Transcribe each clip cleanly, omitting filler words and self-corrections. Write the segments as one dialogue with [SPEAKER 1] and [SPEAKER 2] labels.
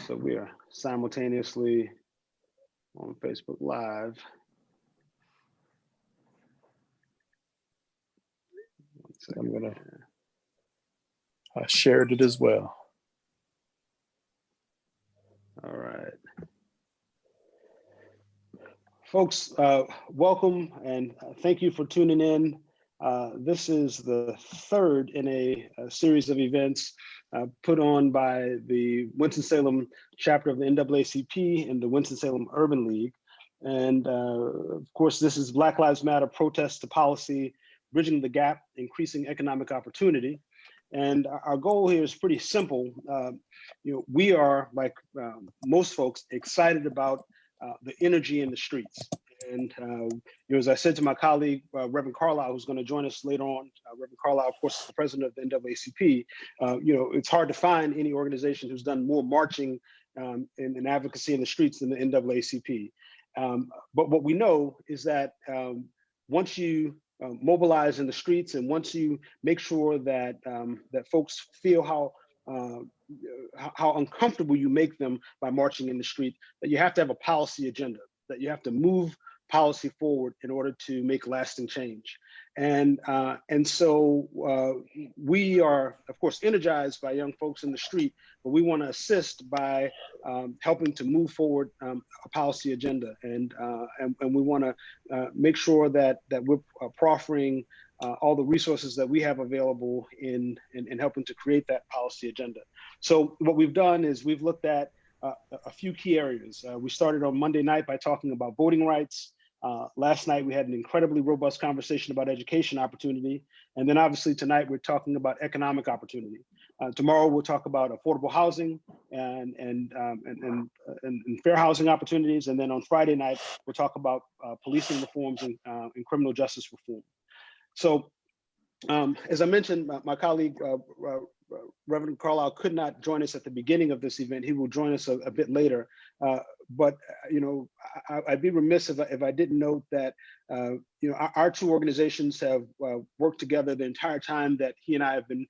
[SPEAKER 1] So we are simultaneously on Facebook Live.
[SPEAKER 2] I'm gonna, I shared it as well.
[SPEAKER 1] All right. Folks, welcome and thank you for tuning in. This is the third in a series of events put on by the Winston-Salem chapter of the NAACP and the Winston-Salem Urban League. And of course, this is Black Lives Matter Protest to Policy, Bridging the Gap, Increasing Economic Opportunity. And our goal here is pretty simple. We are, like most folks, excited about the energy in the streets. And as I said to my colleague, Reverend Carlisle, who's going to join us later on, Reverend Carlisle, of course, is the president of the NAACP. It's hard to find any organization who's done more marching and advocacy in the streets than the NAACP. But what we know is that once you mobilize in the streets and once you make sure that that folks feel how uncomfortable you make them by marching in the street, that you have to have a policy agenda, that you have to move policy forward in order to make lasting change. And so we are, of course, energized by young folks in the street, but we want to assist by helping to move forward a policy agenda. And we want to make sure that we're proffering all the resources that we have available in helping to create that policy agenda. So what we've done is we've looked at a few key areas. We started on Monday night by talking about voting rights. Last night, we had an incredibly robust conversation about education opportunity. And then obviously tonight, we're talking about economic opportunity. Tomorrow, we'll talk about affordable housing and fair housing opportunities. And then on Friday night, we'll talk about policing reforms and criminal justice reform. So as I mentioned, my colleague, Reverend Carlisle could not join us at the beginning of this event. He will join us a bit later. But I'd be remiss if I didn't note that our two organizations have worked together the entire time that he and I have been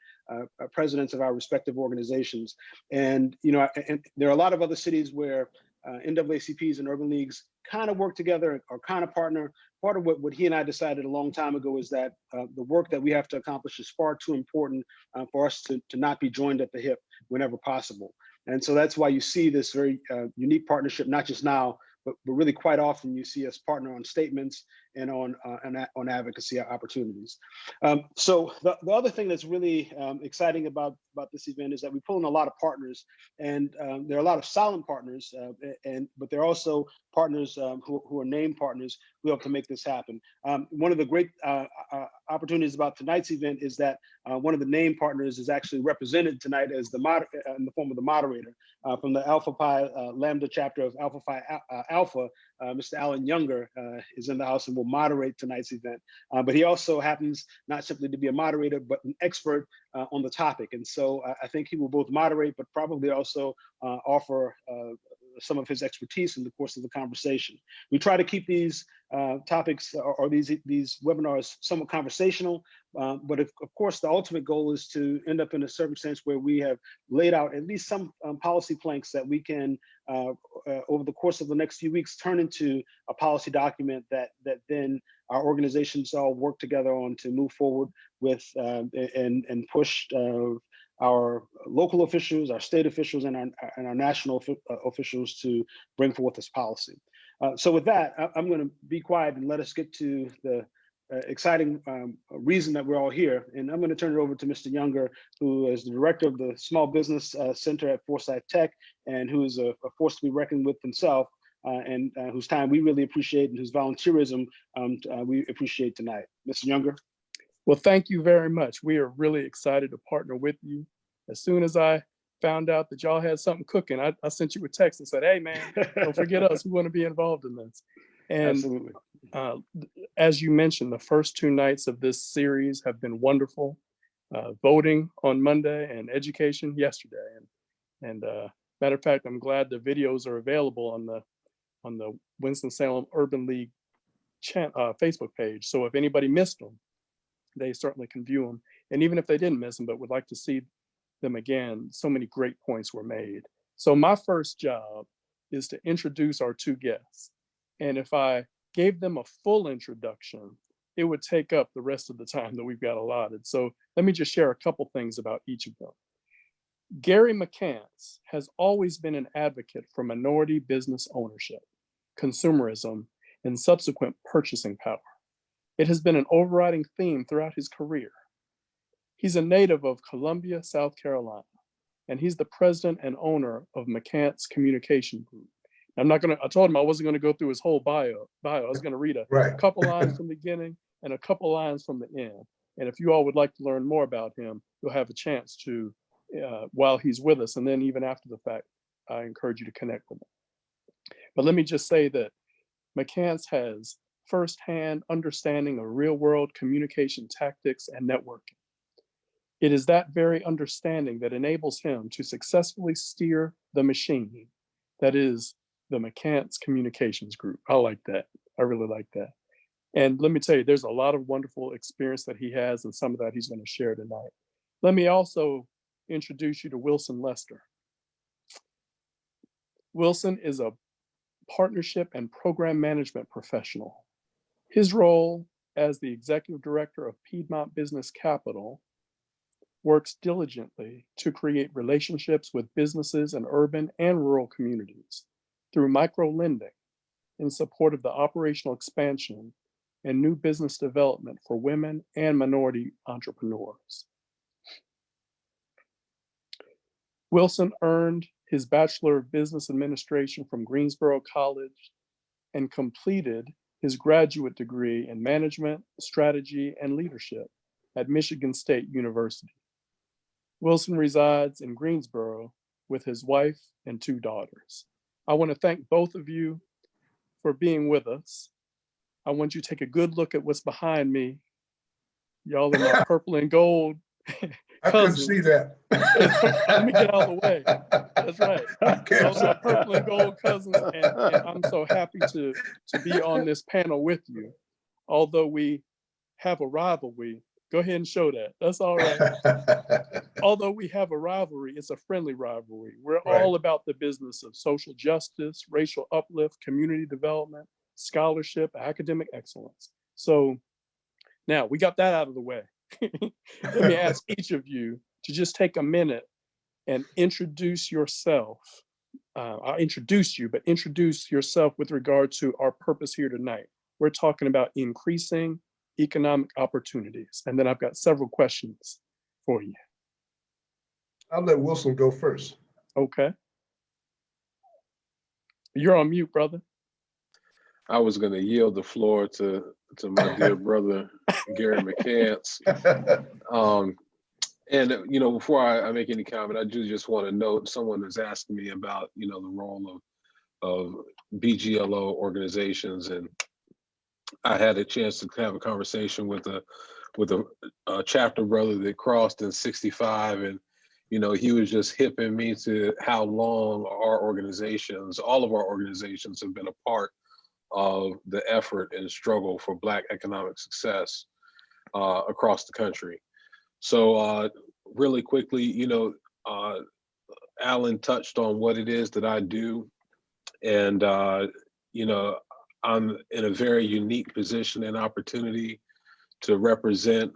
[SPEAKER 1] presidents of our respective organizations. And and there are a lot of other cities where NAACPs and urban leagues kind of work together or kind of partner. Part of what he and I decided a long time ago is that the work that we have to accomplish is far too important for us to not be joined at the hip whenever possible. And so that's why you see this very unique partnership, not just now, but really quite often you see us partner on statements and on advocacy opportunities. So the other thing that's really exciting about this event is that we pull in a lot of partners, and there are a lot of silent partners, but there are also partners who are named partners who help to make this happen. One of the great opportunities about tonight's event is that one of the named partners is actually represented tonight as in the form of the moderator from the Alpha Pi Lambda chapter of Alpha Phi Alpha. Mr. Alan Younger is in the house and will moderate tonight's event. But he also happens not simply to be a moderator, but an expert on the topic. And so I think he will both moderate, but probably also offer some of his expertise in the course of the conversation. We try to keep these topics or these webinars somewhat conversational, but of course the ultimate goal is to end up in a circumstance where we have laid out at least some policy planks that we can over the course of the next few weeks turn into a policy document that then our organizations all work together on to move forward with and push our local officials, our state officials, and our national officials to bring forth this policy. So with that, I'm going to be quiet and let us get to the exciting reason that we're all here. And I'm going to turn it over to Mr. Younger, who is the director of the Small Business Center at Forsyth Tech, and who is a force to be reckoned with himself, and whose time we really appreciate and whose volunteerism we appreciate tonight. Mr. Younger.
[SPEAKER 2] Well, thank you very much. We are really excited to partner with you. As soon as I found out that y'all had something cooking, I sent you a text and said, hey, man, don't forget us. We want to be involved in this. And
[SPEAKER 1] absolutely.
[SPEAKER 2] As you mentioned, the first two nights of this series have been wonderful. Voting on Monday and education yesterday. And matter of fact, I'm glad the videos are available on the Winston-Salem Urban League Facebook page. So if anybody missed them, they certainly can view them. And even if they didn't miss them, but would like to see them again, so many great points were made. So my first job is to introduce our two guests. And if I gave them a full introduction, it would take up the rest of the time that we've got allotted. So let me just share a couple things about each of them. Gary McCants has always been an advocate for minority business ownership, consumerism, and subsequent purchasing power. It has been an overriding theme throughout his career. He's a native of Columbia, South Carolina, and he's the president and owner of McCants Communication Group. I told him I wasn't going to go through his whole bio. I was going to read a couple lines from the beginning and a couple lines from the end. And if you all would like to learn more about him, you'll have a chance to while he's with us. And then even after the fact, I encourage you to connect with him. But let me just say that McCants has firsthand understanding of real-world communication tactics and networking. It is that very understanding that enables him to successfully steer the machine that is the McCants Communications Group. I like that. I really like that. And let me tell you, there's a lot of wonderful experience that he has, and some of that he's going to share tonight. Let me also introduce you to Wilson Lester. Wilson is a partnership and program management professional. His role as the executive director of Piedmont Business Capital works diligently to create relationships with businesses in urban and rural communities through micro-lending in support of the operational expansion and new business development for women and minority entrepreneurs. Wilson earned his Bachelor of Business Administration from Greensboro College and completed his graduate degree in Management, Strategy, and Leadership at Michigan State University. Wilson resides in Greensboro with his wife and two daughters. I want to thank both of you for being with us. I want you to take a good look at what's behind me. Y'all are my purple and gold
[SPEAKER 3] I couldn't see that.
[SPEAKER 2] Let me get out of the way. That's right. Those are purple and gold cousins, and I'm so happy to be on this panel with you. Although we have a rivalry, go ahead and show that. That's all right. Although we have a rivalry, it's a friendly rivalry. We're all about the business of social justice, racial uplift, community development, scholarship, academic excellence. So now we got that out of the way. Let me ask each of you to just take a minute and introduce yourself. I'll introduce you, but introduce yourself with regard to our purpose here tonight. We're talking about increasing economic opportunities. And then I've got several questions for you.
[SPEAKER 3] I'll let Wilson go first.
[SPEAKER 2] Okay. You're on mute, brother.
[SPEAKER 4] I was going to yield the floor to my dear brother, Gary McCants. And, you know, before I make any comment, I do just want to note, someone is asking me about, you know, the role of BGLO organizations. And I had a chance to have a conversation with a chapter brother that crossed in 65. And, you know, he was just hipping me to how long our organizations, all of our organizations, have been a part of the effort and struggle for Black economic success across the country. So really quickly, you know, Alan touched on what it is that I do. And, you know, I'm in a very unique position and opportunity to represent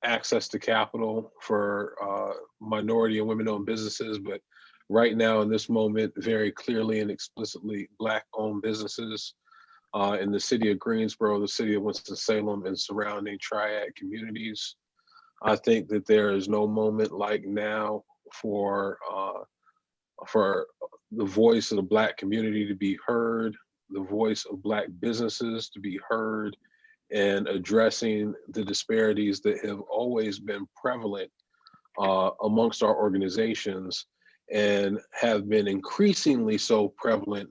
[SPEAKER 4] access to capital for minority and women-owned businesses, but right now in this moment, very clearly and explicitly Black-owned businesses in the city of Greensboro, the city of Winston-Salem, and surrounding triad communities. I think that there is no moment like now for the voice of the Black community to be heard, the voice of Black businesses to be heard, and addressing the disparities that have always been prevalent amongst our organizations and have been increasingly so prevalent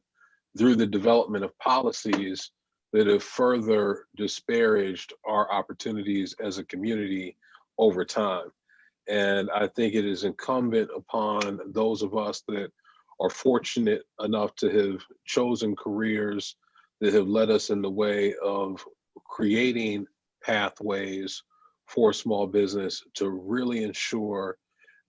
[SPEAKER 4] through the development of policies that have further disparaged our opportunities as a community over time. And I think it is incumbent upon those of us that are fortunate enough to have chosen careers that have led us in the way of creating pathways for small business to really ensure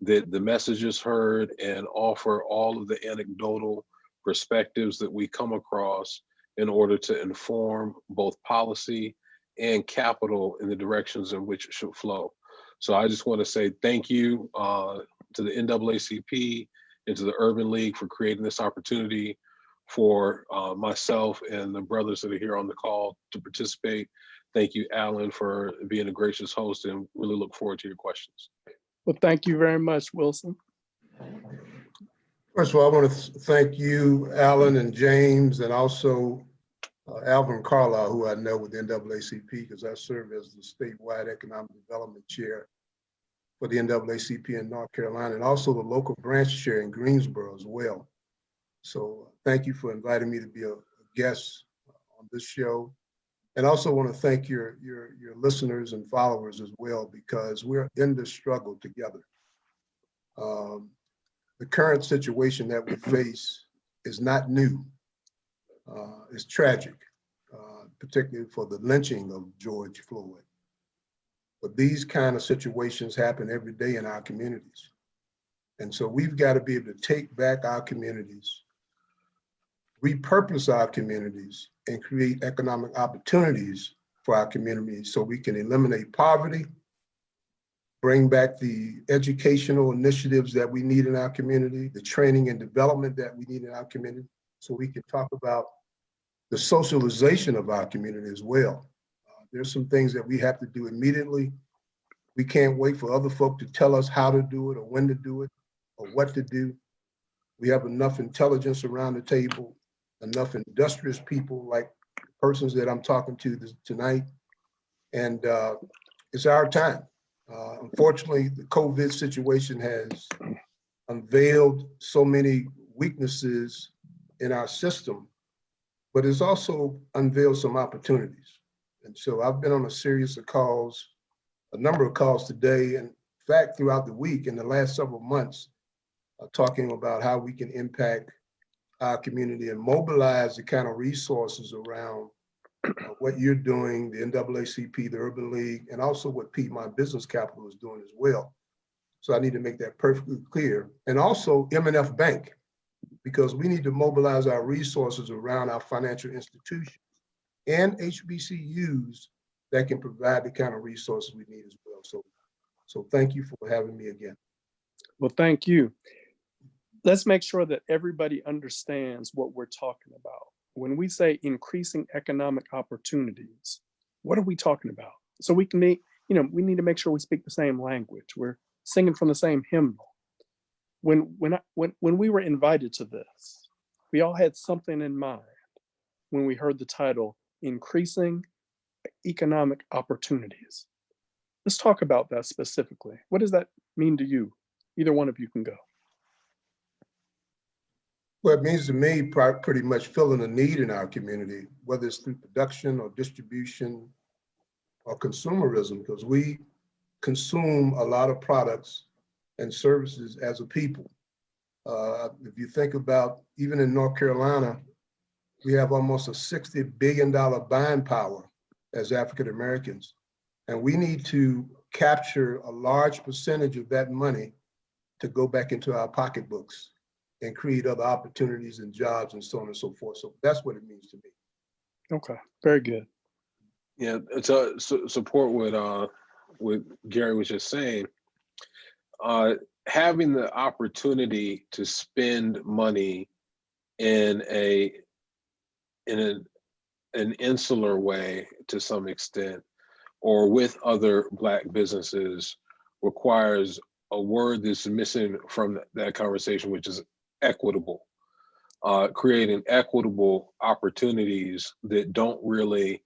[SPEAKER 4] that the message is heard and offer all of the anecdotal perspectives that we come across in order to inform both policy and capital in the directions in which it should flow. So I just want to say thank you to the NAACP and to the Urban League for creating this opportunity for myself and the brothers that are here on the call to participate. Thank you, Alan, for being a gracious host, and really look forward to your questions.
[SPEAKER 2] Well, thank you very much, Wilson.
[SPEAKER 3] First of all, I want to thank you, Alan and James, and also Alvin Carlisle, who I know with NAACP, because I serve as the statewide economic development chair for the NAACP in North Carolina, and also the local branch chair in Greensboro as well. So thank you for inviting me to be a guest on this show. And also want to thank your listeners and followers as well, because we're in this struggle together. The current situation that we face is not new. It's tragic, particularly for the lynching of George Floyd. But these kind of situations happen every day in our communities. And so we've got to be able to take back our communities, repurpose our communities, and create economic opportunities for our communities so we can eliminate poverty, bring back the educational initiatives that we need in our community, the training and development that we need in our community, so we can talk about the socialization of our community as well. There's some things that we have to do immediately. We can't wait for other folk to tell us how to do it or when to do it or what to do. We have enough intelligence around the table, enough industrious people like persons that I'm talking to tonight, and it's our time. Unfortunately, the COVID situation has unveiled so many weaknesses in our system, but it's also unveiled some opportunities. And so I've been on a series of calls, a number of calls today, and in fact, throughout the week, in the last several months, talking about how we can impact our community and mobilize the kind of resources around what you're doing, the NAACP, the Urban League, and also what Piedmont Business Capital is doing as well. So I need to make that perfectly clear. And also M&F Bank, because we need to mobilize our resources around our financial institutions and HBCUs that can provide the kind of resources we need as well. So thank you for having me again.
[SPEAKER 2] Well, thank you. Let's make sure that everybody understands what we're talking about. When we say increasing economic opportunities, what are we talking about? So we can make, we need to make sure we speak the same language. We're singing from the same hymnal. When we were invited to this, we all had something in mind when we heard the title, Increasing Economic Opportunities. Let's talk about that specifically. What does that mean to you? Either one of you can go.
[SPEAKER 3] Well, it means to me pretty much filling a need in our community, whether it's through production or distribution or consumerism, because we consume a lot of products and services as a people. If you think about, even in North Carolina, we have almost a $60 billion buying power as African Americans. And we need to capture a large percentage of that money to go back into our pocketbooks and create other opportunities and jobs and so on and so forth. So that's what it means to me.
[SPEAKER 2] Okay, very good.
[SPEAKER 4] Yeah, to support what Gary was just saying, having the opportunity to spend money in an insular way to some extent, or with other Black businesses, requires a word that's missing from that conversation, which is equitable. Creating equitable opportunities that don't really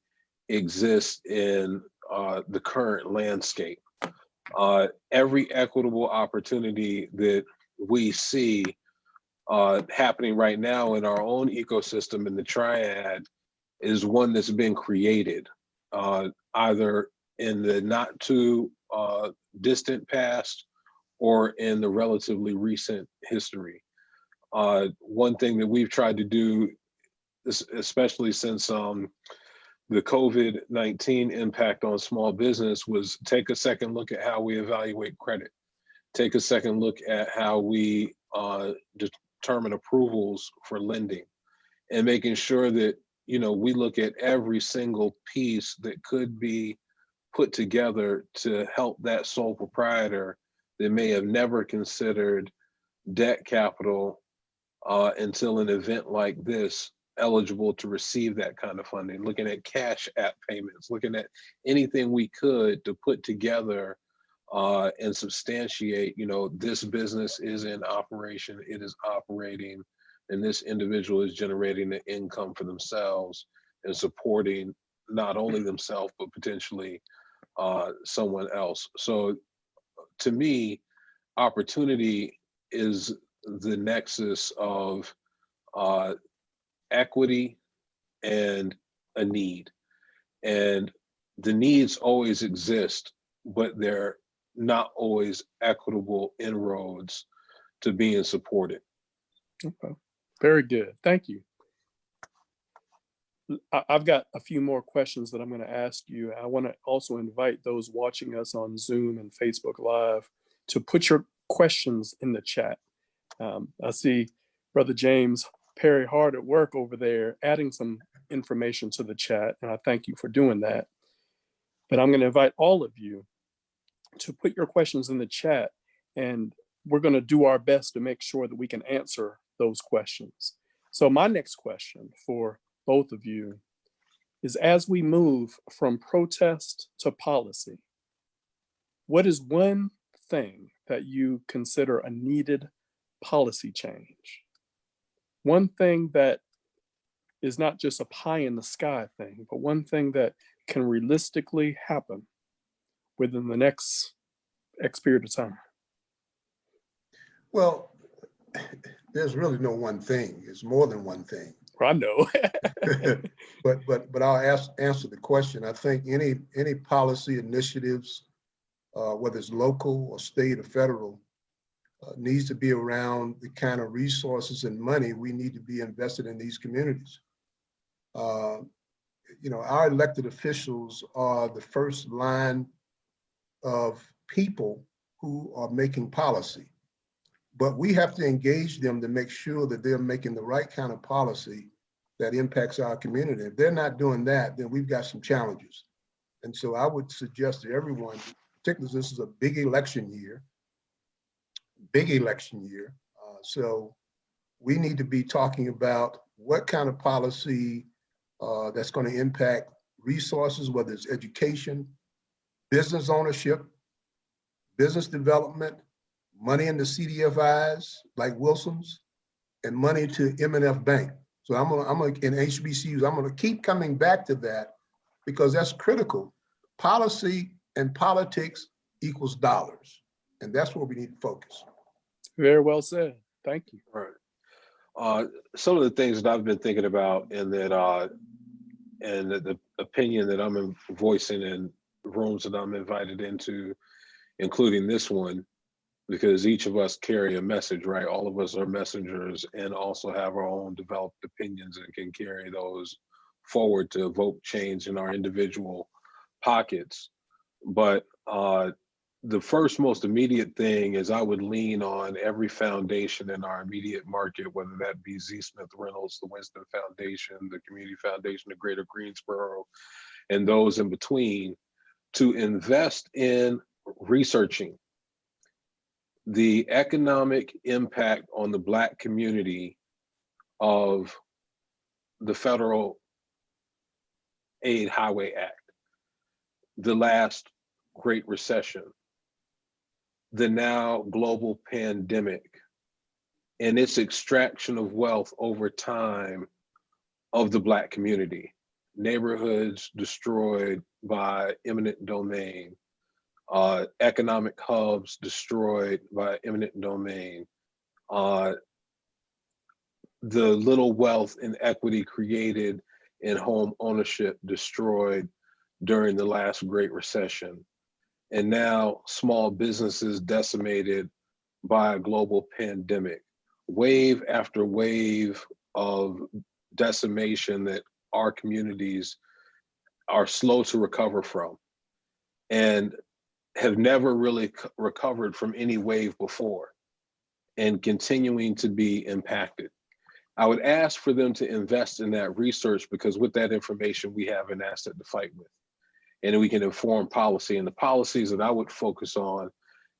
[SPEAKER 4] exist in the current landscape. Every equitable opportunity that we see happening right now in our own ecosystem in the triad is one that's been created either in the not too distant past or in the relatively recent history. One thing that we've tried to do, especially since the COVID-19 impact on small business, was take a second look at how we evaluate credit. take a second look at how we determine approvals for lending, and making sure that, you know, we look at every single piece that could be put together to help that sole proprietor that may have never considered debt capital until an event like this, eligible to receive that kind of funding, looking at cash app payments, looking at anything we could to put together and substantiate, you know, this business is in operation, it is operating, and this individual is generating an income for themselves and supporting not only themselves, but potentially someone else. So to me, opportunity is the nexus of equity and a need. And the needs always exist, but they're not always equitable inroads to being supported.
[SPEAKER 2] Okay. Very good. Thank you. I've got a few more questions that I'm going to ask you. I want to also invite those watching us on Zoom and Facebook Live to put your questions in the chat. I see Brother James Perry hard at work over there, adding some information to the chat, and I thank you for doing that. But I'm going to invite all of you to put your questions in the chat, and we're going to do our best to make sure that we can answer those questions. So my next question for both of you is, as we move from protest to policy, what is one thing that you consider a needed policy change? One thing that is not just a pie in the sky thing, but one thing that can realistically happen within the next X period of time?
[SPEAKER 3] Well, there's really no one thing. It's more than one thing.
[SPEAKER 2] I know.
[SPEAKER 3] but I'll answer the question. I think any policy initiatives, whether it's local or state or federal, needs to be around the kind of resources and money we need to be invested in these communities. You know, our elected officials are the first line of people who are making policy, but we have to engage them to make sure that they're making the right kind of policy that impacts our community. If they're not doing that, then we've got some challenges. And so I would suggest to everyone, particularly this is a big election year, so we need to be talking about what kind of policy that's going to impact resources, whether it's education, business ownership, business development, money in the CDFIs like Wilson's, and money to M&F Bank. So I'm gonna in HBCUs, I'm gonna keep coming back to that because that's critical. Policy and politics equals dollars, and that's where we need to focus.
[SPEAKER 2] Very well said. Thank you.
[SPEAKER 4] Right. Some of the things that I've been thinking about, and that and the opinion that I'm voicing in rooms that I'm invited into, including this one, because each of us carry a message, right? All of us are messengers and also have our own developed opinions and can carry those forward to evoke change in our individual pockets. But the first most immediate thing is I would lean on every foundation in our immediate market, whether that be Z. Smith Reynolds, the Winston Foundation, the Community Foundation of Greater Greensboro, and those in between, to invest in researching the economic impact on the Black community of the Federal Aid Highway Act, the last Great Recession, the now global pandemic, and its extraction of wealth over time of the Black community. Neighborhoods destroyed by eminent domain, economic hubs destroyed by eminent domain, the little wealth and equity created in home ownership destroyed during the last Great Recession, and now small businesses decimated by a global pandemic, wave after wave of decimation that our communities are slow to recover from. And have never really recovered from any wave before and continuing to be impacted. I would ask for them to invest in that research, because with that information, we have an asset to fight with. And we can inform policy, and the policies that I would focus on.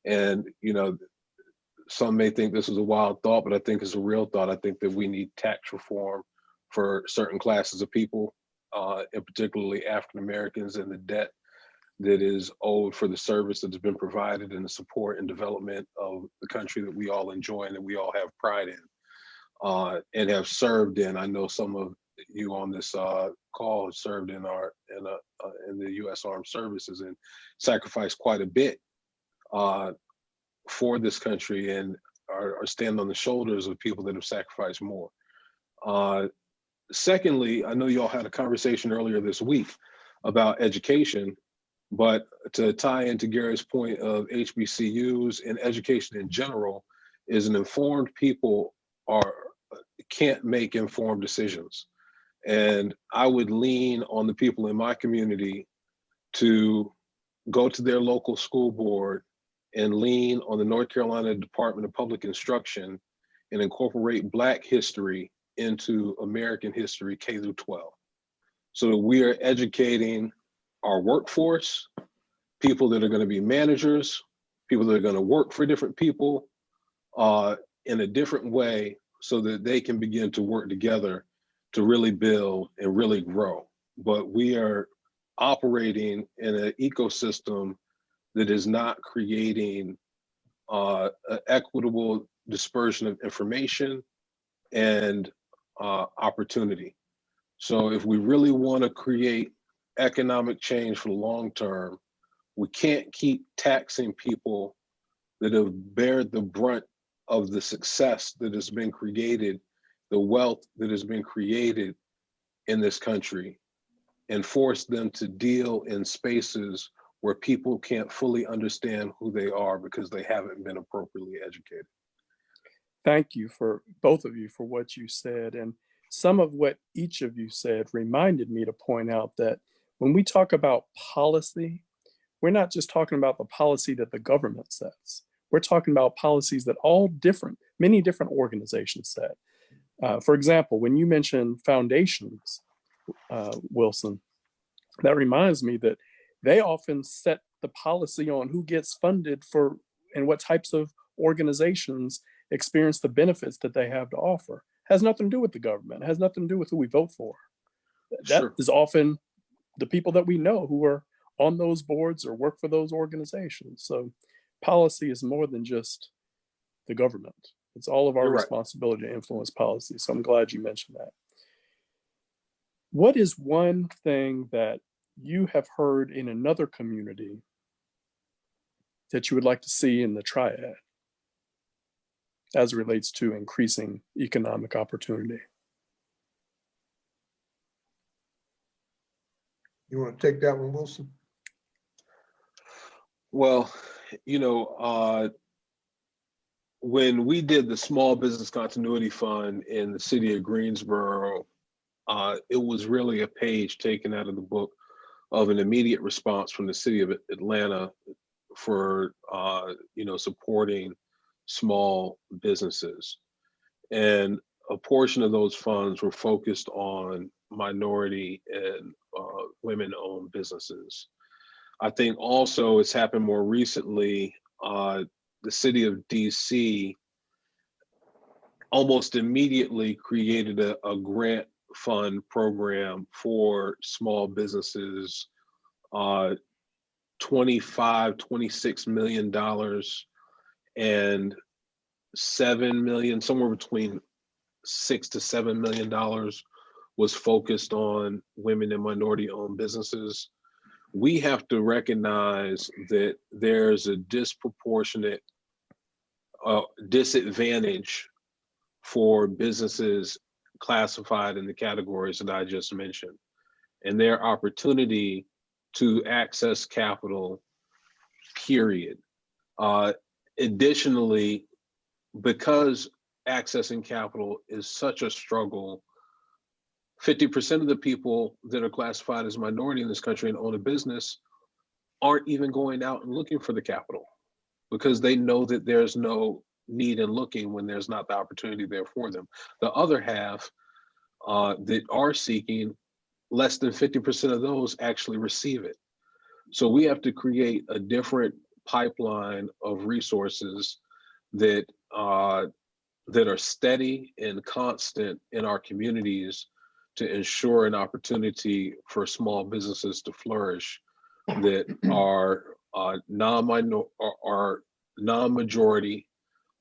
[SPEAKER 4] And, you know, some may think this is a wild thought, but I think it's a real thought. I think that we need tax reform for certain classes of people, and particularly African Americans, and the debt that is owed for the service that has been provided and the support and development of the country that we all enjoy and that we all have pride in, and have served in. I know some of you on this call have served in the U.S. Armed Services and sacrificed quite a bit for this country, and are stand on the shoulders of people that have sacrificed more. Secondly, I know you all had a conversation earlier this week about education, but to tie into Gary's point of HBCUs and education in general, is an informed people can't make informed decisions. And I would lean on the people in my community to go to their local school board and lean on the North Carolina Department of Public Instruction and incorporate Black history into American history K through 12. So that we are educating our workforce, people that are going to be managers, people that are going to work for different people in a different way, so that they can begin to work together to really build and really grow. But we are operating in an ecosystem that is not creating an equitable dispersion of information and opportunity. So if we really want to create economic change for the long term, we can't keep taxing people that have bared the brunt of the success that has been created, the wealth that has been created in this country, and force them to deal in spaces where people can't fully understand who they are because they haven't been appropriately educated.
[SPEAKER 2] Thank you for both of you for what you said. And some of what each of you said reminded me to point out that when we talk about policy, we're not just talking about the policy that the government sets. We're talking about policies that many different organizations set. For example, when you mention foundations, Wilson, that reminds me that they often set the policy on who gets funded for and what types of organizations experience the benefits that they have to offer. It has nothing to do with the government. It has nothing to do with who we vote for. That is often the people that we know who are on those boards or work for those organizations. So policy is more than just the government. It's all of our responsibility to influence policy. So I'm glad you mentioned that. What is one thing that you have heard in another community that you would like to see in the triad as it relates to increasing economic opportunity?
[SPEAKER 3] You want to take that one, Wilson?
[SPEAKER 4] Well, you know, when we did the Small Business Continuity Fund in the city of Greensboro, it was really a page taken out of the book of an immediate response from the city of Atlanta for, you know, supporting small businesses. And a portion of those funds were focused on minority and women-owned businesses. I think also it's happened more recently, the city of DC almost immediately created a grant fund program for small businesses, $26 million and 7 million, somewhere between $6 to $7 million was focused on women and minority owned businesses. We have to recognize that there's a disproportionate disadvantage for businesses classified in the categories that I just mentioned, and their opportunity to access capital, period. Additionally, because accessing capital is such a struggle, 50% of the people that are classified as minority in this country and own a business aren't even going out and looking for the capital because they know that there's no need in looking when there's not the opportunity there for them. The other half that are seeking, less than 50% of those actually receive it. So we have to create a different pipeline of resources that that are steady and constant in our communities to ensure an opportunity for small businesses to flourish that are non-majority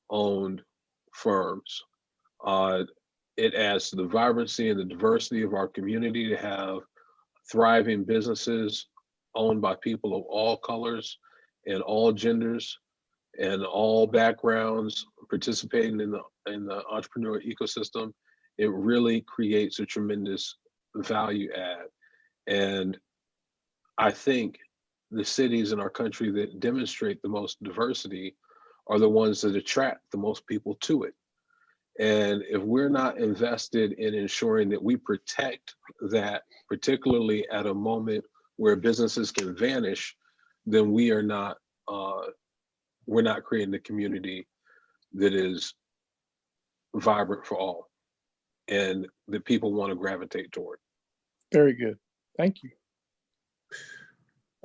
[SPEAKER 4] owned firms. It adds to the vibrancy and the diversity of our community to have thriving businesses owned by people of all colors and all genders and all backgrounds participating in the entrepreneurial ecosystem. It really creates a tremendous value add. And I think the cities in our country that demonstrate the most diversity are the ones that attract the most people to it. And if we're not invested in ensuring that we protect that, particularly at a moment where businesses can vanish, then we're not creating a community that is vibrant for all and that people want to gravitate toward.
[SPEAKER 2] Very good. Thank you.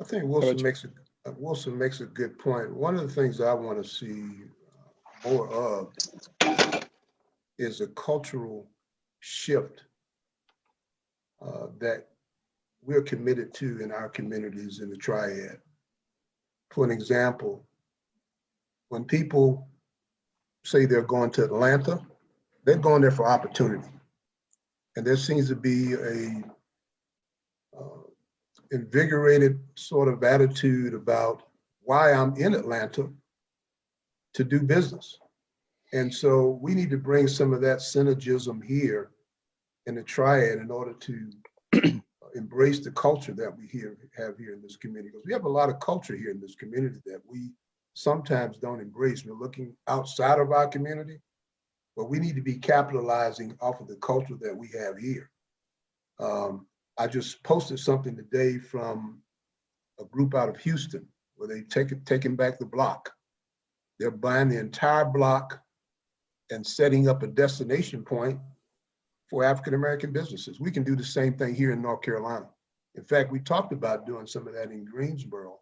[SPEAKER 3] I think Wilson makes a good point. One of the things I want to see more of is a cultural shift that we're committed to in our communities in the Triad. For an example, when people say they're going to Atlanta, they're going there for opportunity. And there seems to be a invigorated sort of attitude about why I'm in Atlanta to do business. And so we need to bring some of that synergism here in the Triad in order to embrace the culture that we have here in this community. Because we have a lot of culture here in this community that we sometimes don't embrace. We're looking outside of our community, but we need to be capitalizing off of the culture that we have here. I just posted something today from a group out of Houston where they taking back the block. They're buying the entire block and setting up a destination point for African-American businesses. We can do the same thing here in North Carolina. In fact, we talked about doing some of that in Greensboro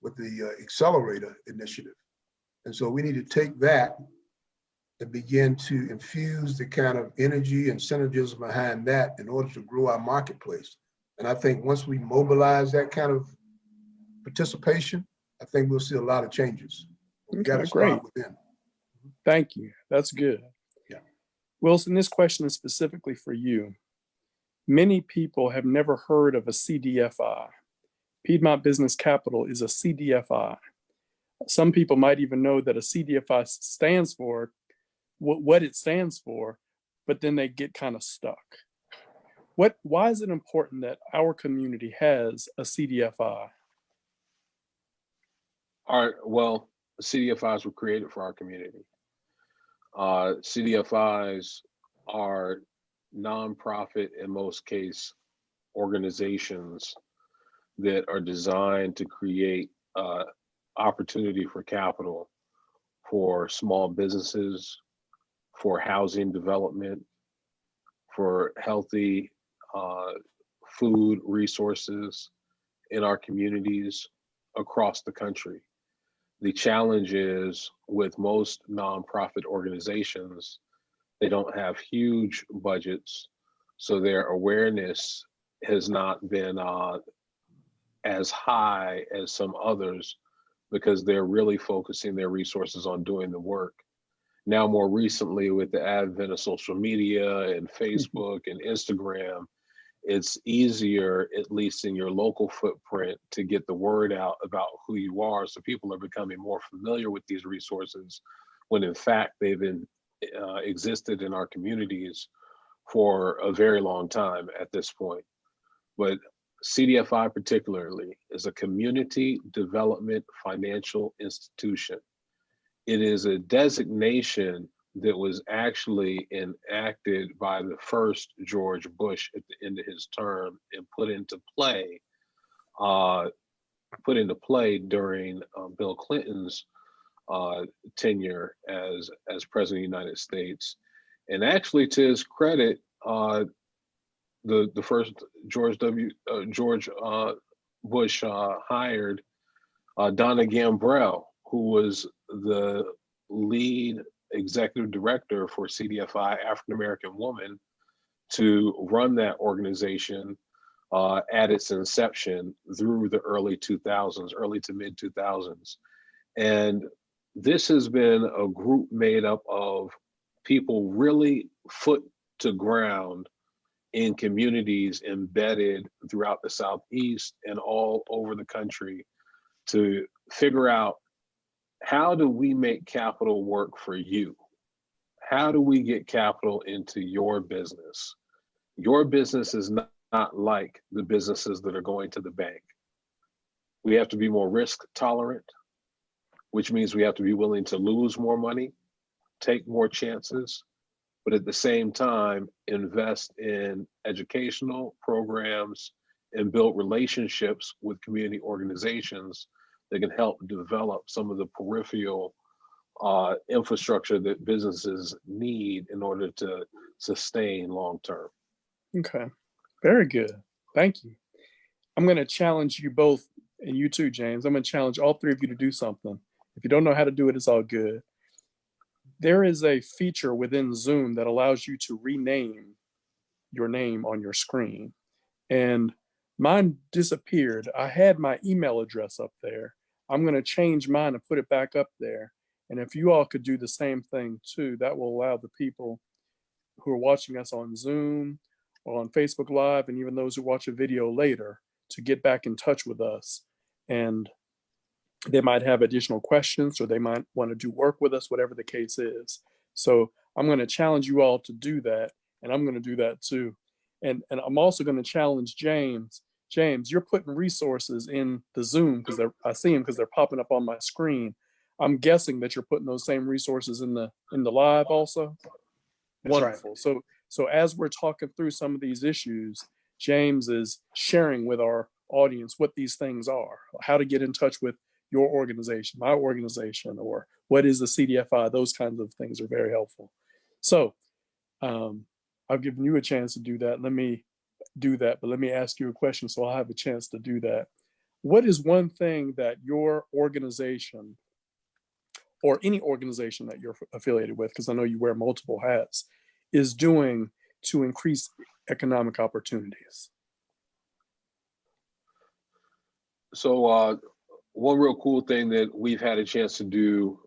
[SPEAKER 3] with the Accelerator Initiative. And so we need to take that and begin to infuse the kind of energy and synergism behind that in order to grow our marketplace. And I think once we mobilize that kind of participation, I think we'll see a lot of changes. We got to start within.
[SPEAKER 2] Thank you. That's good.
[SPEAKER 3] Yeah.
[SPEAKER 2] Wilson, this question is specifically for you. Many people have never heard of a CDFI. Piedmont Business Capital is a CDFI. Some people might even know that a CDFI stands for what it stands for, but then they get kind of stuck. Why is it important that our community has a CDFI?
[SPEAKER 4] Well, CDFIs were created for our community. CDFIs are nonprofit, in most cases, organizations that are designed to create opportunity for capital for small businesses, for housing development, for healthy food resources in our communities across the country. The challenge is with most nonprofit organizations, they don't have huge budgets, so their awareness has not been as high as some others because they're really focusing their resources on doing the work. Now, more recently, with the advent of social media and Facebook and Instagram, it's easier, at least in your local footprint, to get the word out about who you are. So people are becoming more familiar with these resources when in fact they've been existed in our communities for a very long time at this point. But CDFI particularly is a community development financial institution. It is a designation that was actually enacted by the first George Bush at the end of his term and put into play put into play during Bill Clinton's tenure as president of the United States. And actually, to his credit, the first George Bush hired Donna Gambrell, who was the lead executive director for CDFI, African American woman, to run that organization at its inception through the early 2000s, early to mid 2000s. And this has been a group made up of people really foot to ground in communities embedded throughout the Southeast and all over the country to figure out, how do we make capital work for you? How do we get capital into your business? Your business is not like the businesses that are going to the bank. We have to be more risk tolerant, which means we have to be willing to lose more money, take more chances, but at the same time, invest in educational programs and build relationships with community organizations that can help develop some of the peripheral infrastructure that businesses need in order to sustain long term.
[SPEAKER 2] Okay, very good. Thank you. I'm going to challenge you both, and you too, James. I'm going to challenge all three of you to do something. If you don't know how to do it, it's all good. There is a feature within Zoom that allows you to rename your name on your screen. And mine disappeared. I had my email address up there. I'm going to change mine and put it back up there. And if you all could do the same thing too, that will allow the people who are watching us on Zoom or on Facebook Live, and even those who watch a video later, to get back in touch with us. And they might have additional questions, or they might want to do work with us, whatever the case is. So I'm going to challenge you all to do that, and I'm going to do that too. And I'm also going to challenge James. James, you're putting resources in the Zoom because I see them because they're popping up on my screen. I'm guessing that you're putting those same resources in the live also.
[SPEAKER 1] That's
[SPEAKER 2] Wonderful.
[SPEAKER 1] right.
[SPEAKER 2] So as we're talking through some of these issues, James is sharing with our audience what these things are, how to get in touch with your organization, my organization, or what is the CDFI. Those kinds of things are very helpful. So I've given you a chance to do that. Let me do that, but let me ask you a question so I'll have a chance to do that. What is one thing that your organization, or any organization that you're affiliated with, because I know you wear multiple hats, is doing to increase economic opportunities?
[SPEAKER 4] So one real cool thing that we've had a chance to do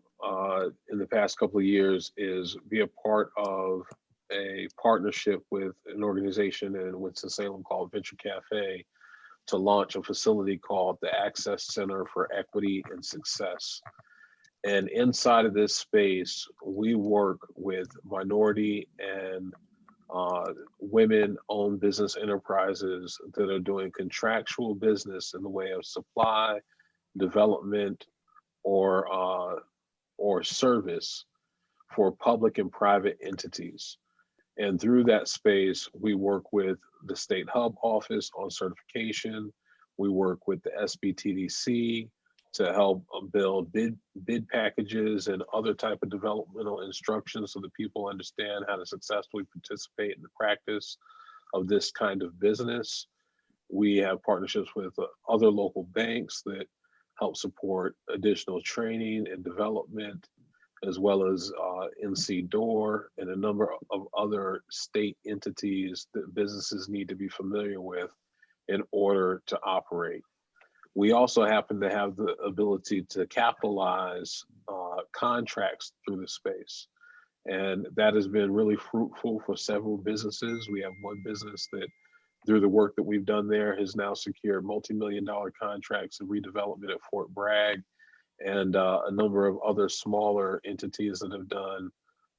[SPEAKER 4] in the past couple of years is be a part of a partnership with an organization in Winston-Salem called Venture Cafe to launch a facility called the Access Center for Equity and Success. And inside of this space, we work with minority and women-owned business enterprises that are doing contractual business in the way of supply, development, or service for public and private entities. And through that space, we work with the State Hub Office on certification. We work with the SBTDC to help build bid packages and other type of developmental instructions so that people understand how to successfully participate in the practice of this kind of business. We have partnerships with other local banks that help support additional training and development, as well as NC Door and a number of other state entities that businesses need to be familiar with in order to operate. We also happen to have the ability to capitalize contracts through the space. And that has been really fruitful for several businesses. We have one business that, through the work that we've done there, has now secured multi-million-dollar contracts in redevelopment at Fort Bragg, and a number of other smaller entities that have done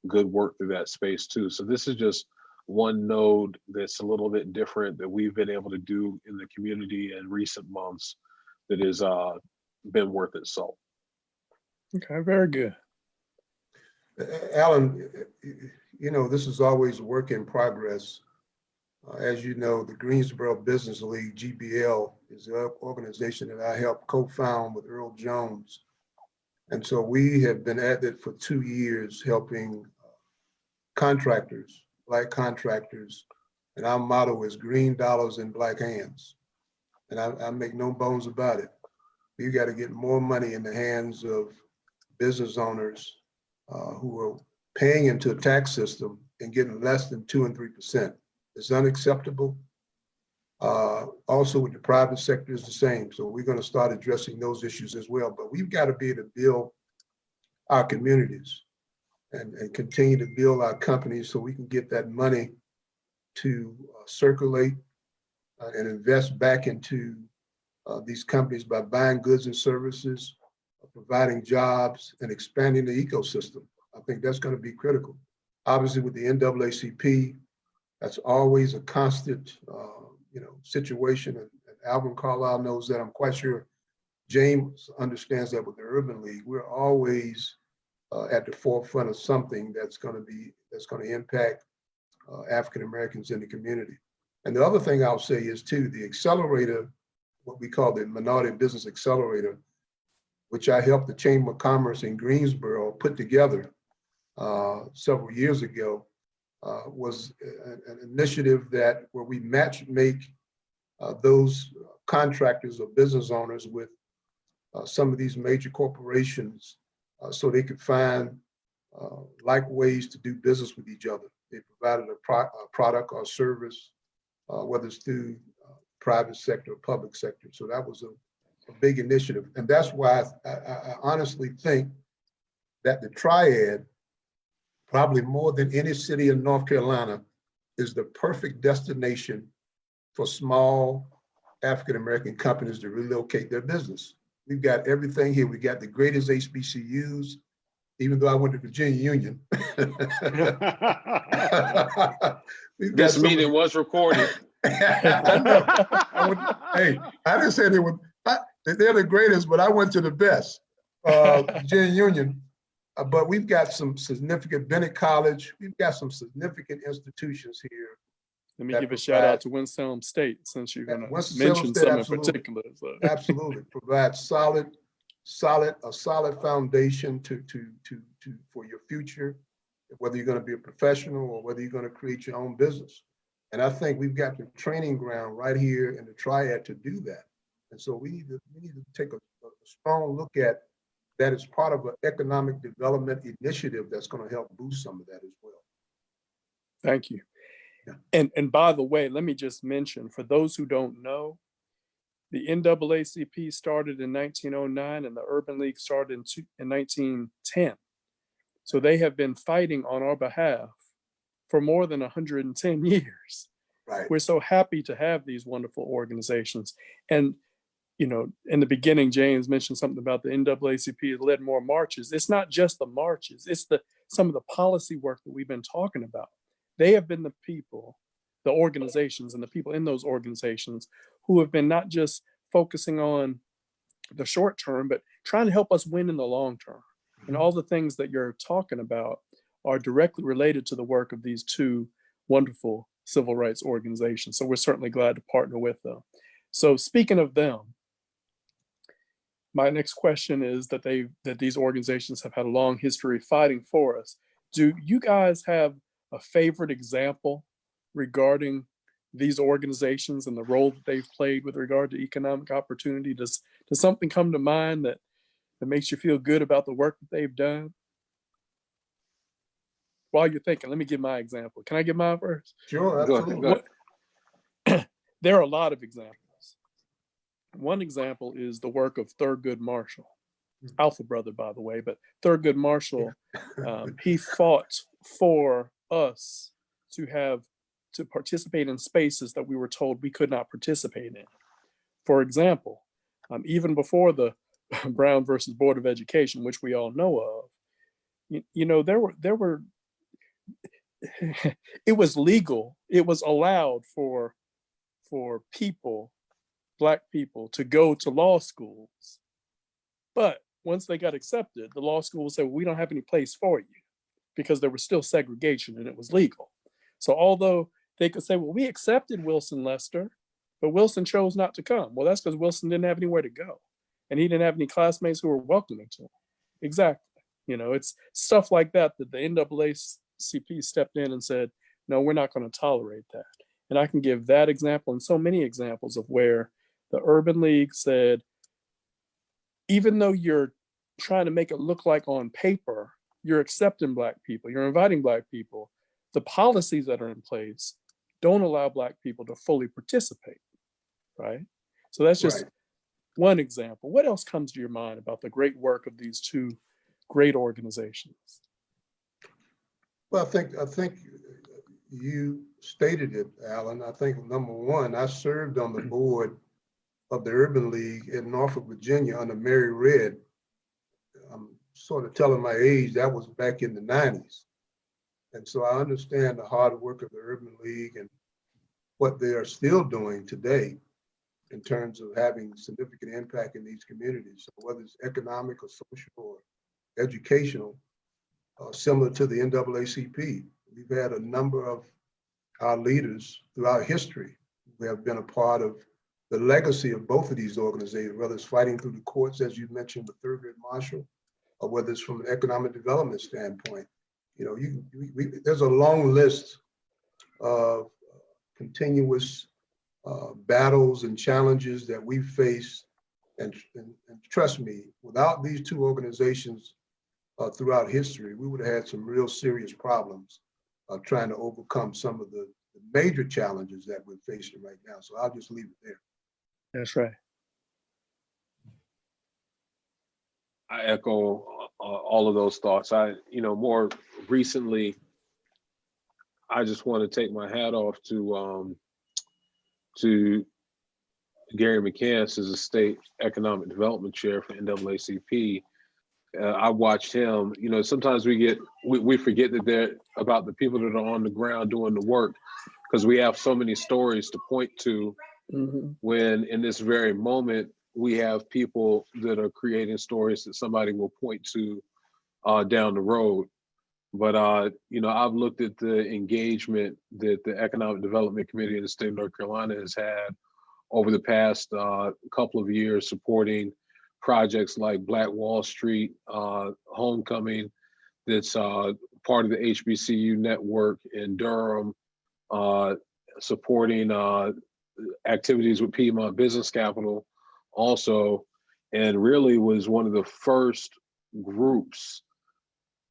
[SPEAKER 4] good work through that space too. So this is just one node that's a little bit different that we've been able to do in the community in recent months that has been worth its salt.
[SPEAKER 2] Okay, very good.
[SPEAKER 3] Alan, you know, this is always a work in progress. As you know, the Greensboro Business League, GBL, is an organization that I helped co-found with Earl Jones. And so we have been at it for 2 years, helping contractors, Black contractors. And our motto is green dollars in Black hands. And I make no bones about it. You got to get more money in the hands of business owners who are paying into a tax system and getting less than 2 and 3%. It's unacceptable. Also with the private sector is the same. So we're going to start addressing those issues as well. But we've got to be able to build our communities and continue to build our companies so we can get that money to circulate and invest back into these companies by buying goods and services, providing jobs, and expanding the ecosystem. I think that's going to be critical. Obviously, with the NAACP, that's always a constant, situation. And Alvin Carlisle knows that. I'm quite sure James understands that with the Urban League. We're always at the forefront of something that's going to impact African Americans in the community. And the other thing I'll say is too, the accelerator, what we call the Minority Business Accelerator, which I helped the Chamber of Commerce in Greensboro put together several years ago, was an initiative where we make those contractors or business owners with some of these major corporations so they could find like ways to do business with each other. They provided a product or service, whether it's through private sector or public sector. So that was a big initiative. And that's why I honestly think that the Triad, probably more than any city in North Carolina, is the perfect destination for small African-American companies to relocate their business. We've got everything here. We got the greatest HBCUs, even though I went to Virginia Union.
[SPEAKER 4] This meeting was recorded.
[SPEAKER 3] I know. Hey, I didn't say they're the greatest, but I went to the best, Virginia Union. But we've got some significant, Bennett College, we've got some significant institutions here.
[SPEAKER 2] Let me give a shout out to Winston-Salem State, since you're going to mention some in particular. So.
[SPEAKER 3] Absolutely, provide a solid foundation for your future, whether you're going to be a professional or whether you're going to create your own business. And I think we've got the training ground right here in the Triad to do that. And so we need to take a strong look at that as part of an economic development initiative that's going to help boost some of that as well.
[SPEAKER 2] Thank you.
[SPEAKER 3] Yeah.
[SPEAKER 2] And by the way, let me just mention, for those who don't know, the NAACP started in 1909 and the Urban League started in 1910. So they have been fighting on our behalf for more than 110 years.
[SPEAKER 3] Right.
[SPEAKER 2] We're so happy to have these wonderful organizations. And in the beginning, James mentioned something about the NAACP has led more marches. It's not just the marches, it's some of the policy work that we've been talking about. They have been the people, the organizations and the people in those organizations who have been not just focusing on the short term, but trying to help us win in the long term. And all the things that you're talking about are directly related to the work of these two wonderful civil rights organizations. So we're certainly glad to partner with them. So speaking of them, my next question is that these organizations have had a long history fighting for us. Do you guys have a favorite example regarding these organizations and the role that they've played with regard to economic opportunity? Does something come to mind that makes you feel good about the work that they've done? While you're thinking, let me give my example. Can I give mine first?
[SPEAKER 3] Sure, absolutely.
[SPEAKER 2] There are a lot of examples. One example is the work of Thurgood Marshall, Alpha brother, by the way, but Thurgood Marshall, he fought for us to participate in spaces that we were told we could not participate in. For example, even before the Brown versus Board of Education, which we all know of, there were it was legal, it was allowed for people, Black people, to go to law schools. But once they got accepted, the law school would say, well, we don't have any place for you, because there was still segregation and it was legal. So although they could say, well, we accepted Wilson Lester, but Wilson chose not to come. Well, that's because Wilson didn't have anywhere to go. And he didn't have any classmates who were welcoming to him. Exactly. You know, it's stuff like that that the NAACP stepped in and said, no, we're not going to tolerate that. And I can give that example and so many examples of where the Urban League said, even though you're trying to make it look like on paper, you're accepting Black people, you're inviting Black people, the policies that are in place don't allow Black people to fully participate, right? So that's just one example. What else comes to your mind about the great work of these two great organizations?
[SPEAKER 3] Well, I think you stated it, Alan. I think number one, I served on the board of the Urban League in Norfolk, Virginia under Mary Red. I'm sort of telling my age, that was back in the 90s. And so I understand the hard work of the Urban League and what they are still doing today in terms of having significant impact in these communities. So whether it's economic or social or educational, similar to the NAACP. We've had a number of our leaders throughout history who have been a part of the legacy of both of these organizations, whether it's fighting through the courts, as you mentioned, with Thurgood Marshall, or whether it's from an economic development standpoint. You know, there's a long list of continuous battles and challenges that we face. And trust me, without these two organizations throughout history, we would have had some real serious problems trying to overcome some of the major challenges that we're facing right now. So I'll just leave it there.
[SPEAKER 2] That's right.
[SPEAKER 4] I echo all of those thoughts. More recently, I just want to take my hat off to Gary McCants as a state economic development chair for NAACP. I watched him. You know, sometimes we forget that they're about the people that are on the ground doing the work, because we have so many stories to point to. When in this very moment we have people that are creating stories that somebody will point to down the road. But I've looked at the engagement that the Economic Development Committee in the state of North Carolina has had over the past couple of years, supporting projects like Black Wall Street Homecoming, that's part of the HBCU network in Durham, supporting activities with Piedmont Business Capital also, and really was one of the first groups,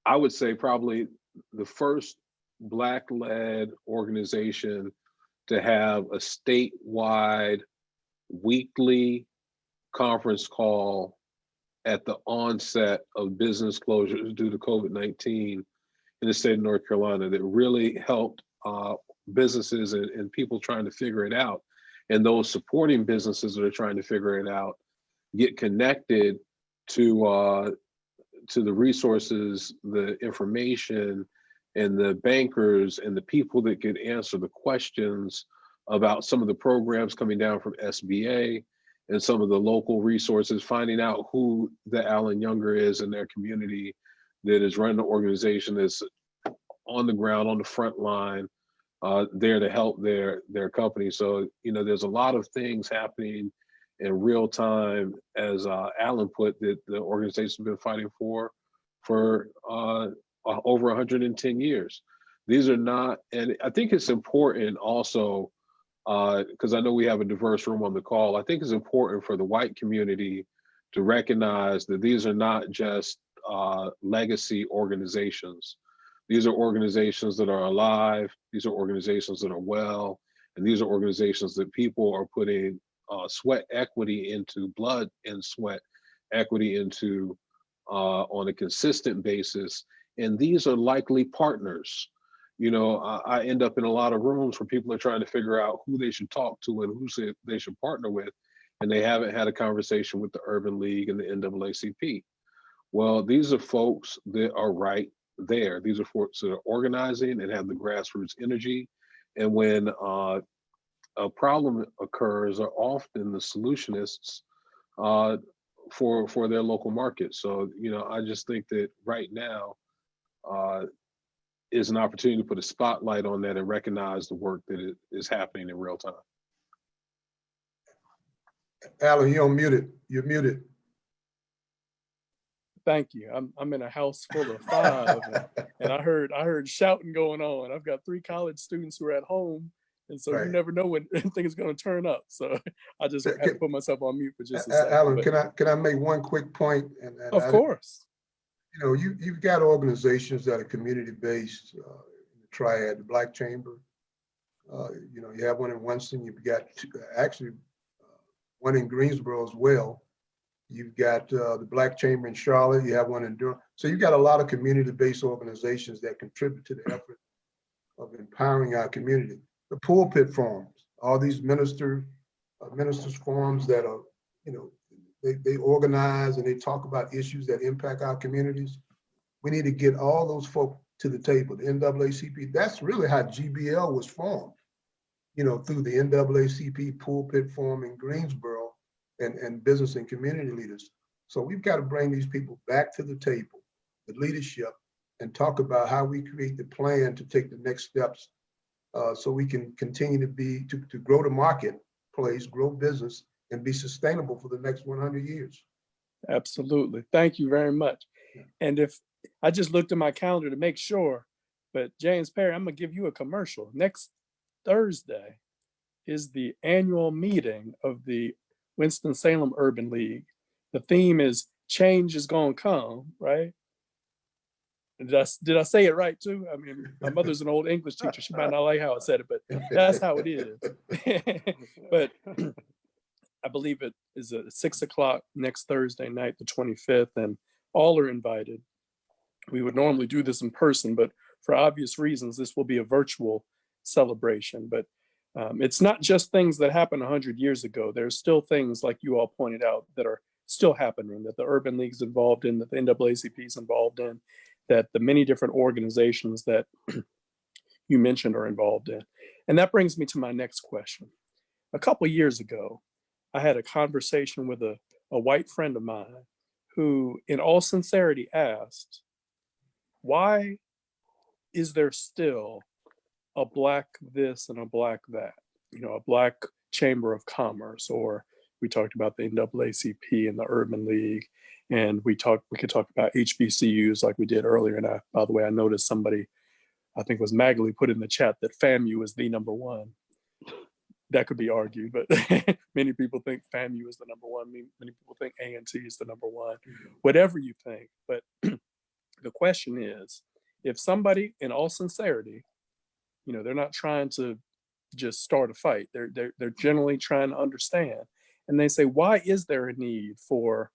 [SPEAKER 4] I would say probably the first Black-led organization to have a statewide weekly conference call at the onset of business closures due to COVID-19 in the state of North Carolina that really helped businesses and people trying to figure it out, and those supporting businesses that are trying to figure it out, get connected to the resources, the information, and the bankers and the people that could answer the questions about some of the programs coming down from SBA and some of the local resources, finding out who the Alan Younger is in their community that is running the organization, that's on the ground, on the front line, there to help their company. So, there's a lot of things happening in real time, as Alan put, that the organization's been fighting for over 110 years. These are not, and I think it's important also, because I know we have a diverse room on the call, I think it's important for the white community to recognize that these are not just legacy organizations. These are organizations that are alive. These are organizations that are well. And these are organizations that people are putting sweat equity into, blood and sweat equity into on a consistent basis. And these are likely partners. I end up in a lot of rooms where people are trying to figure out who they should talk to and who they should partner with, and they haven't had a conversation with the Urban League and the NAACP. Well, these are folks that are right there. These are folks that are organizing and have the grassroots energy. And when a problem occurs, are often the solutionists for their local market. So, I just think that right now, is an opportunity to put a spotlight on that and recognize the work that is happening in real time.
[SPEAKER 3] Alan, you're muted. You're muted.
[SPEAKER 2] Thank you. I'm in a house full of 5, and I heard shouting going on. I've got 3 college students who are at home, and so
[SPEAKER 3] Right.
[SPEAKER 2] you never know when anything is going to turn up. So I just had to put myself on mute for just a second.
[SPEAKER 3] Alan,
[SPEAKER 2] But
[SPEAKER 3] can I make one quick point?
[SPEAKER 2] of course.
[SPEAKER 3] You know, you've got organizations that are community-based, the Triad, the Black Chamber. You know, you have one in Winston. You've got actually one in Greensboro as well. You've got the Black Chamber in Charlotte. You have one in Durham. So you've got a lot of community-based organizations that contribute to the effort of empowering our community. The pulpit forums, all these ministers forums that are, you know, they organize and they talk about issues that impact our communities. We need to get all those folk to the table. The NAACP, that's really how GBL was formed, you know, through the NAACP pulpit forum in Greensboro and business and community leaders. So we've got to bring these people back to the table, the leadership, and talk about how we create the plan to take the next steps so we can continue to grow the marketplace, grow business, and be sustainable for the next 100 years.
[SPEAKER 2] Absolutely. Thank you very much. And if I just looked at my calendar to make sure, but James Perry, I'm gonna give you a commercial. Next Thursday is the annual meeting of the Winston-Salem Urban League. The theme is change is gonna come, right? Did I say it right too? I mean, my mother's an old English teacher. She might not like how I said it, but that's how it is. But I believe it is at 6 o'clock next Thursday night, the 25th, and all are invited. We would normally do this in person, but for obvious reasons, this will be a virtual celebration. But it's not just things that happened 100 years ago. There's still things, like you all pointed out, that are still happening, that the Urban League's involved in, that the NAACP is involved in, that the many different organizations that you mentioned are involved in. And that brings me to my next question. A couple of years ago, I had a conversation with a white friend of mine who, in all sincerity, asked, why is there still a Black this and a Black that? You know, a Black Chamber of Commerce, or we talked about the NAACP and the Urban League, and we could talk about HBCUs like we did earlier. And by the way, I noticed somebody, I think it was Magley, put in the chat that FAMU is the number one. That could be argued, but many people think FAMU is the number one. Many people think A&T is the number one. Whatever you think, but the question is, if somebody, in all sincerity, you know, they're not trying to just start a fight. They're generally trying to understand, and they say, why is there a need for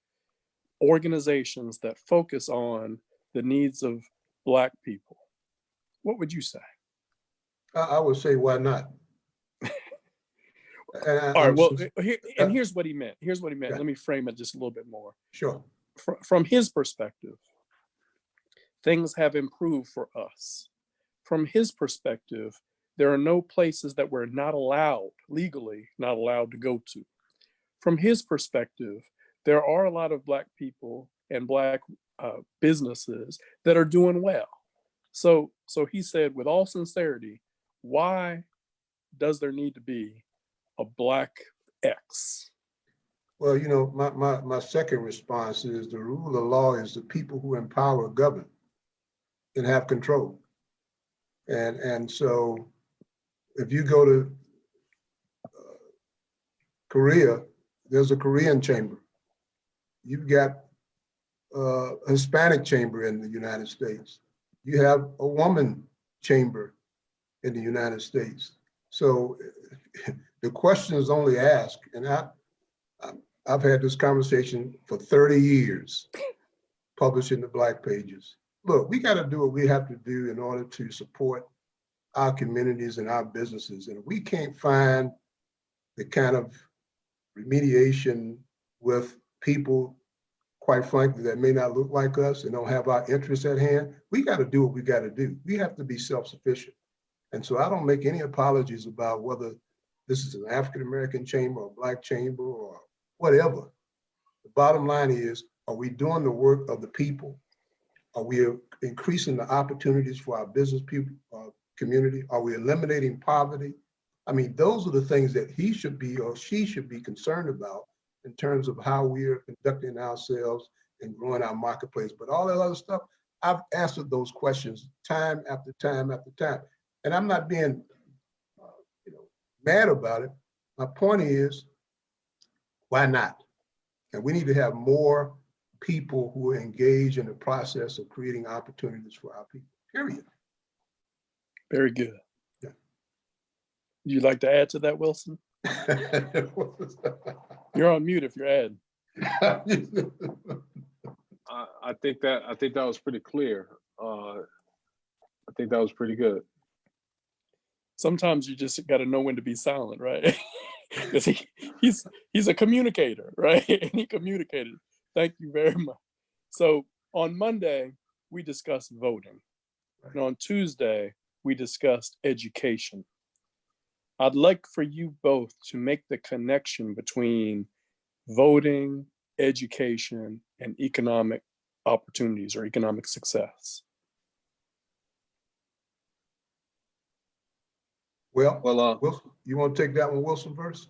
[SPEAKER 2] organizations that focus on the needs of Black people? What would you say?
[SPEAKER 3] I would say, why not?
[SPEAKER 2] All right, well, here's what he meant. Here's what he meant.
[SPEAKER 3] Yeah.
[SPEAKER 2] Let me frame it just a little bit more.
[SPEAKER 3] Sure.
[SPEAKER 2] From his perspective, things have improved for us. From his perspective, there are no places that we're not allowed, legally not allowed to go to. From his perspective, there are a lot of Black people and Black businesses that are doing well. So he said, with all sincerity, why does there need to be a Black X?
[SPEAKER 3] Well, you know, my second response is the rule of law is the people who empower govern and have control. And so if you go to Korea, there's a Korean chamber. You've got a Hispanic chamber in the United States. You have a woman chamber in the United States. So the question is only asked, and I've had this conversation for 30 years, publishing the Black Pages. Look, we got to do what we have to do in order to support our communities and our businesses. And if we can't find the kind of remediation with people, quite frankly, that may not look like us and don't have our interests at hand, we got to do what we got to do. We have to be self-sufficient. And so I don't make any apologies about whether this is an African-American chamber or Black chamber or whatever. The bottom line is, are we doing the work of the people Are we increasing the opportunities for our business people, community? Are we eliminating poverty? I mean, those are the things that he should be or she should be concerned about in terms of how we are conducting ourselves and growing our marketplace. But all that other stuff, I've answered those questions time after time after time. And I'm not being mad about it. My point is, why not? And we need to have more people who are engaged in the process of creating opportunities for our people, period.
[SPEAKER 2] Very good.
[SPEAKER 3] Yeah.
[SPEAKER 2] Would you like to add to that, Wilson? You're on mute if you're adding.
[SPEAKER 4] I think that was pretty clear. I think that was pretty good.
[SPEAKER 2] Sometimes you just got to know when to be silent, right? Because he's a communicator, right? And he communicated. Thank you very much. So on Monday, we discussed voting. And on Tuesday, we discussed education. I'd like for you both to make the connection between voting, education, and economic opportunities or economic success.
[SPEAKER 3] Well,
[SPEAKER 4] Wilson,
[SPEAKER 3] you want to take that one, Wilson, first?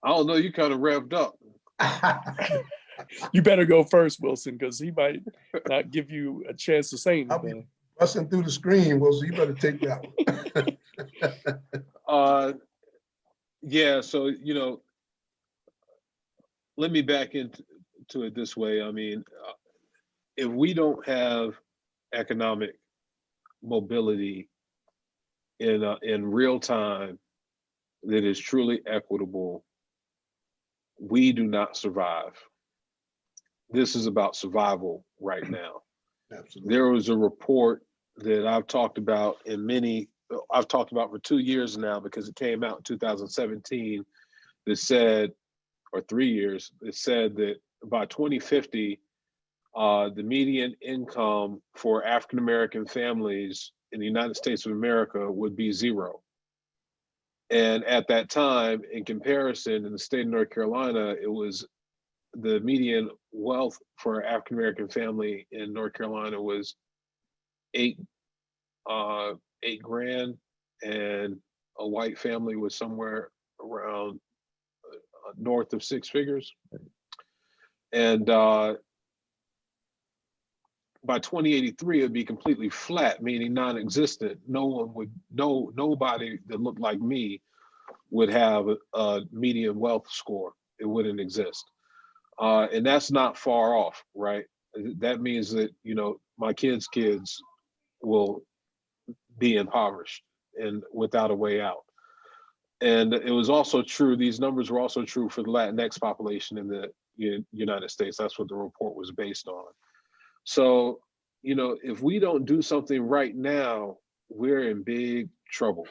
[SPEAKER 4] I don't know. You kind of revved up.
[SPEAKER 2] You better go first, Wilson, because he might not give you a chance to say
[SPEAKER 3] I'll be
[SPEAKER 2] anything.
[SPEAKER 3] busting through the screen, Wilson. You better take that one.
[SPEAKER 4] Yeah. So let me back into it this way. I mean, if we don't have economic mobility in real time that is truly equitable, we do not survive. This is about survival right now.
[SPEAKER 3] Absolutely.
[SPEAKER 4] There was a report that I've talked about for 2 years now because it came out in 2017 that said, or 3 years, it said that by 2050, the median income for African-American families in the United States of America would be 0. And at that time, in comparison, in the state of North Carolina, it was the median wealth for an African-American family in North Carolina was $8 grand, and a white family was somewhere around north of 6 figures. And by 2083, it'd be completely flat, meaning non-existent. Nobody that looked like me would have a median wealth score. It wouldn't exist. And that's not far off, right? That means that, my kids' kids will be impoverished and without a way out. And it was also true, these numbers were also true for the Latinx population in the United States. That's what the report was based on. So, if we don't do something right now, we're in big trouble.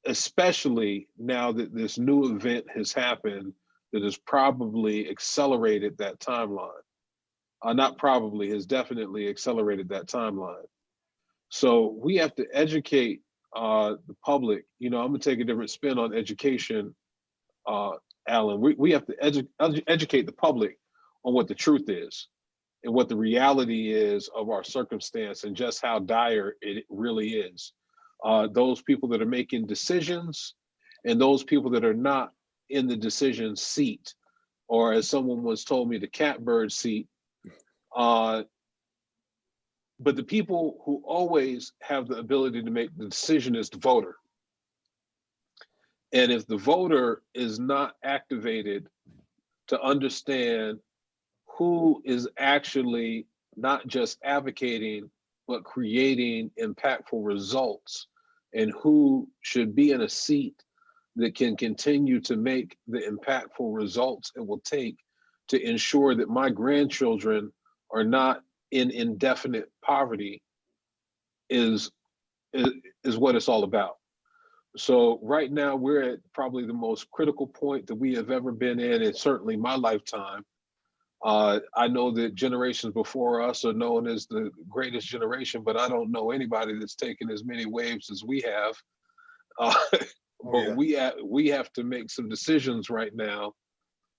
[SPEAKER 4] Especially now that this new event has happened that has probably accelerated that timeline. Not probably, has definitely accelerated that timeline. So we have to educate the public. I'm gonna take a different spin on education, Alan. We have to educate the public on what the truth is and what the reality is of our circumstance and just how dire it really is. Those people that are making decisions and those people that are not in the decision seat, or as someone once told me, the catbird seat. But the people who always have the ability to make the decision is the voter. And if the voter is not activated to understand who is actually not just advocating, but creating impactful results, and who should be in a seat that can continue to make the impactful results it will take to ensure that my grandchildren are not in indefinite poverty, is what it's all about. So right now we're at probably the most critical point that we have ever been in certainly my lifetime. I know that generations before us are known as the greatest generation, but I don't know anybody that's taken as many waves as we have. But we have to make some decisions right now,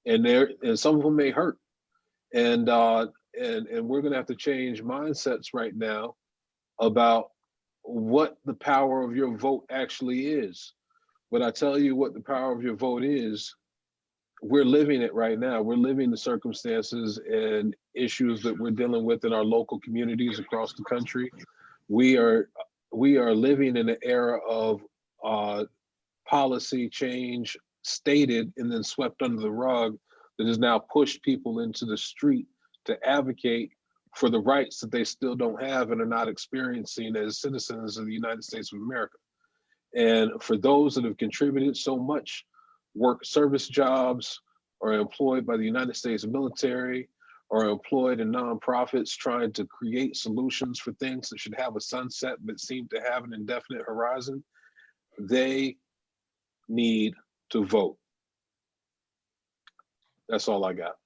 [SPEAKER 4] and some of them may hurt. And and we're going to have to change mindsets right now about what the power of your vote actually is. When I tell you what the power of your vote is, we're living it right now. We're living the circumstances and issues that we're dealing with in our local communities across the country. We are living in an era of policy change stated and then swept under the rug that has now pushed people into the street to advocate for the rights that they still don't have and are not experiencing as citizens of the United States of America. And for those that have contributed so much, work service jobs, or employed by the United States military, or employed in nonprofits trying to create solutions for things that should have a sunset but seem to have an indefinite horizon, they need to vote. That's all I got.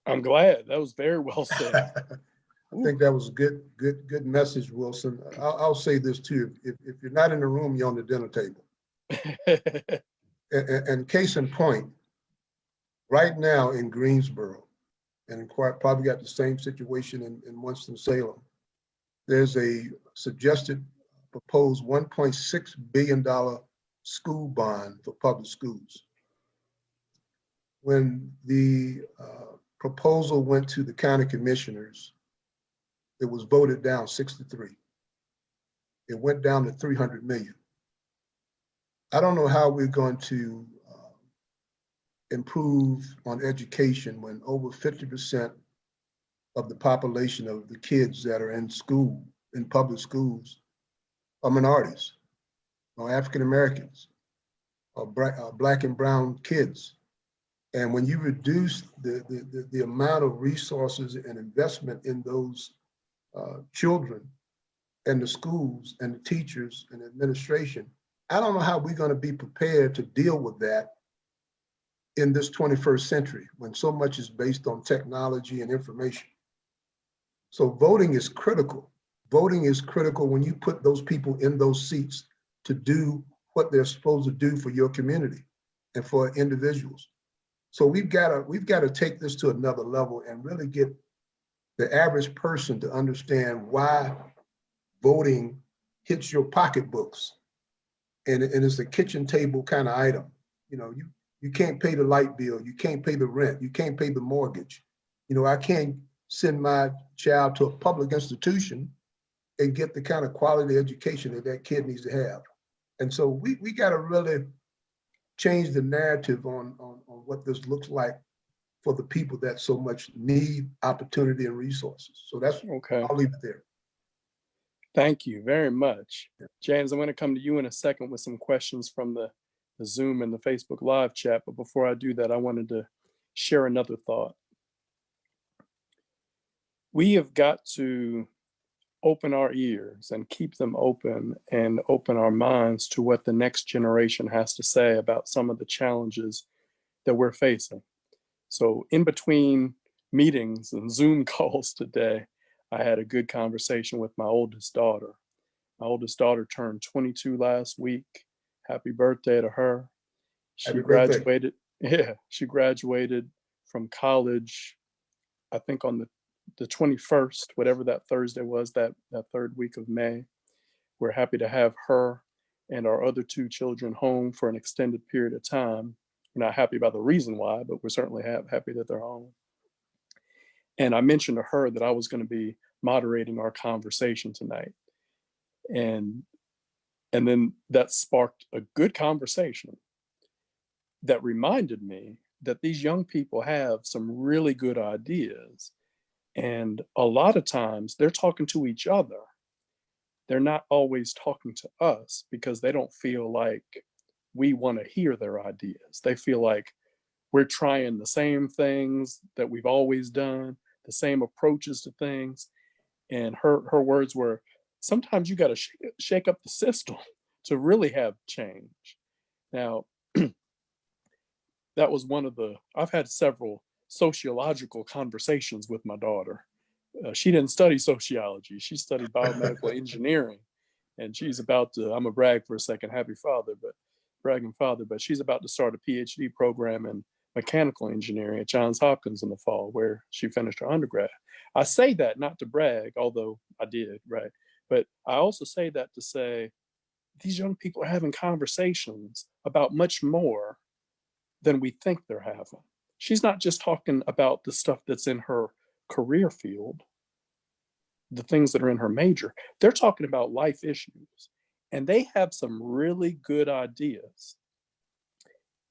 [SPEAKER 2] I'm glad. That was very well said.
[SPEAKER 3] I think that was a good message, Wilson. I'll say this too. If you're not in the room, you're on the dinner table. And case in point, right now in Greensboro, and probably got the same situation in Winston-Salem, there's a suggested proposed $1.6 billion school bond for public schools. When the proposal went to the county commissioners, it was voted down 6-3. It went down to 300 million. I don't know how we're going to improve on education when over 50% of the population of the kids that are in school, in public schools, are minorities, or African Americans, or black and brown kids. And when you reduce the amount of resources and investment in those children and the schools and the teachers and administration, I don't know how we're going to be prepared to deal with that in this 21st century when so much is based on technology and information. So voting is critical. Voting is critical when you put those people in those seats to do what they're supposed to do for your community and for individuals. So we've got to take this to another level and really get the average person to understand why voting hits your pocketbooks, and it's a kitchen table kind of item. You know, you can't pay the light bill, you can't pay the rent, you can't pay the mortgage. You know, I can't send my child to a public institution and get the kind of quality education that kid needs to have. And so we got to really change the narrative on what this looks like for the people that so much need opportunity and resources. So that's okay. I'll leave it there.
[SPEAKER 2] Thank you very much. James, I'm going to come to you in a second with some questions from the Zoom and the Facebook Live chat. But before I do that, I wanted to share another thought. We have got to open our ears and keep them open and open our minds to what the next generation has to say about some of the challenges that we're facing. So in between meetings and Zoom calls today, I had a good conversation with my oldest daughter. My oldest daughter turned 22 last week. Happy birthday to her. She graduated. Yeah, she graduated from college, I think on the 21st, whatever that Thursday was, that third week of May. We're happy to have her and our other two children home for an extended period of time. We're not happy about the reason why, but we're certainly happy that they're home. And I mentioned to her that I was going to be moderating our conversation tonight. And then that sparked a good conversation that reminded me that these young people have some really good ideas. And a lot of times they're talking to each other. They're not always talking to us because they don't feel like we want to hear their ideas. They feel like we're trying the same things that we've always done, the same approaches to things. And her words were, sometimes you got to shake up the system to really have change. Now, that was I've had several sociological conversations with my daughter. She didn't study sociology. She studied biomedical engineering. And she's about to, I'm gonna brag for a second, bragging father, but she's about to start a PhD program in mechanical engineering at Johns Hopkins in the fall, where she finished her undergrad. I say that not to brag, although I did, right? But I also say that to say these young people are having conversations about much more than we think they're having. She's not just talking about the stuff that's in her career field, the things that are in her major. They're talking about life issues. And they have some really good ideas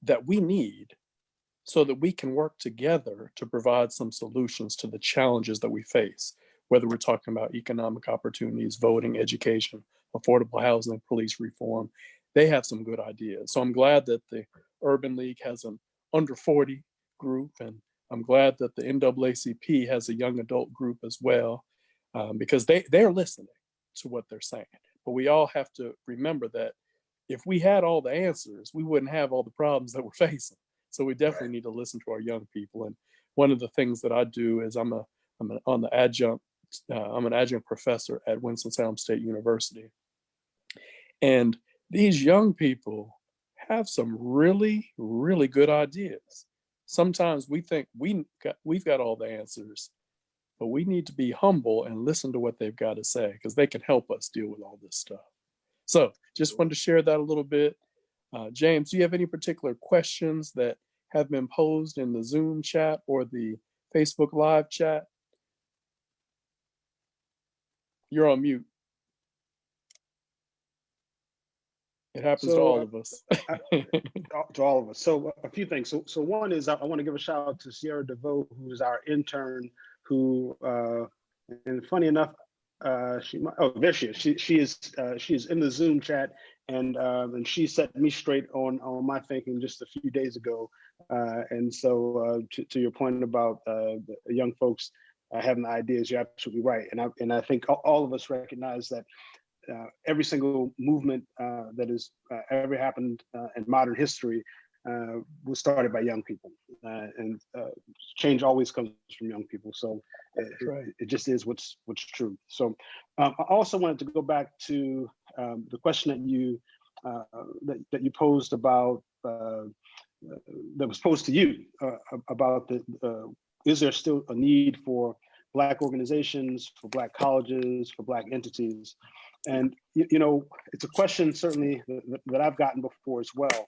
[SPEAKER 2] that we need so that we can work together to provide some solutions to the challenges that we face, whether we're talking about economic opportunities, voting, education, affordable housing, police reform. They have some good ideas. So I'm glad that the Urban League has an under 40 group, and I'm glad that the NAACP has a young adult group as well, because they're listening to what they're saying. But we all have to remember that if we had all the answers, we wouldn't have all the problems that we're facing. So we definitely need to listen to our young people. And one of the things that I do is I'm an adjunct professor at Winston-Salem State University. And these young people have some really, really good ideas. Sometimes we think we've got all the answers, but we need to be humble and listen to what they've got to say, because they can help us deal with all this stuff. So just wanted to share that a little bit. James, do you have any particular questions that have been posed in the Zoom chat or the Facebook Live chat? You're on mute. It happens to all of us.
[SPEAKER 1] To all of us. So a few things. So one is I want to give a shout out to Sierra DeVoe, who is our intern, who, and funny enough, there she is. She is in the Zoom chat, and she set me straight on my thinking just a few days ago. And so to your point about the young folks having the ideas, you're absolutely right. And I think all of us recognize that every single movement that has ever happened in modern history was started by young people, and change always comes from young people. So it just is what's true. So I also wanted to go back to the question that you posed about that was posed to you about is there still a need for Black organizations, for Black colleges, for Black entities? And it's a question certainly that I've gotten before as well.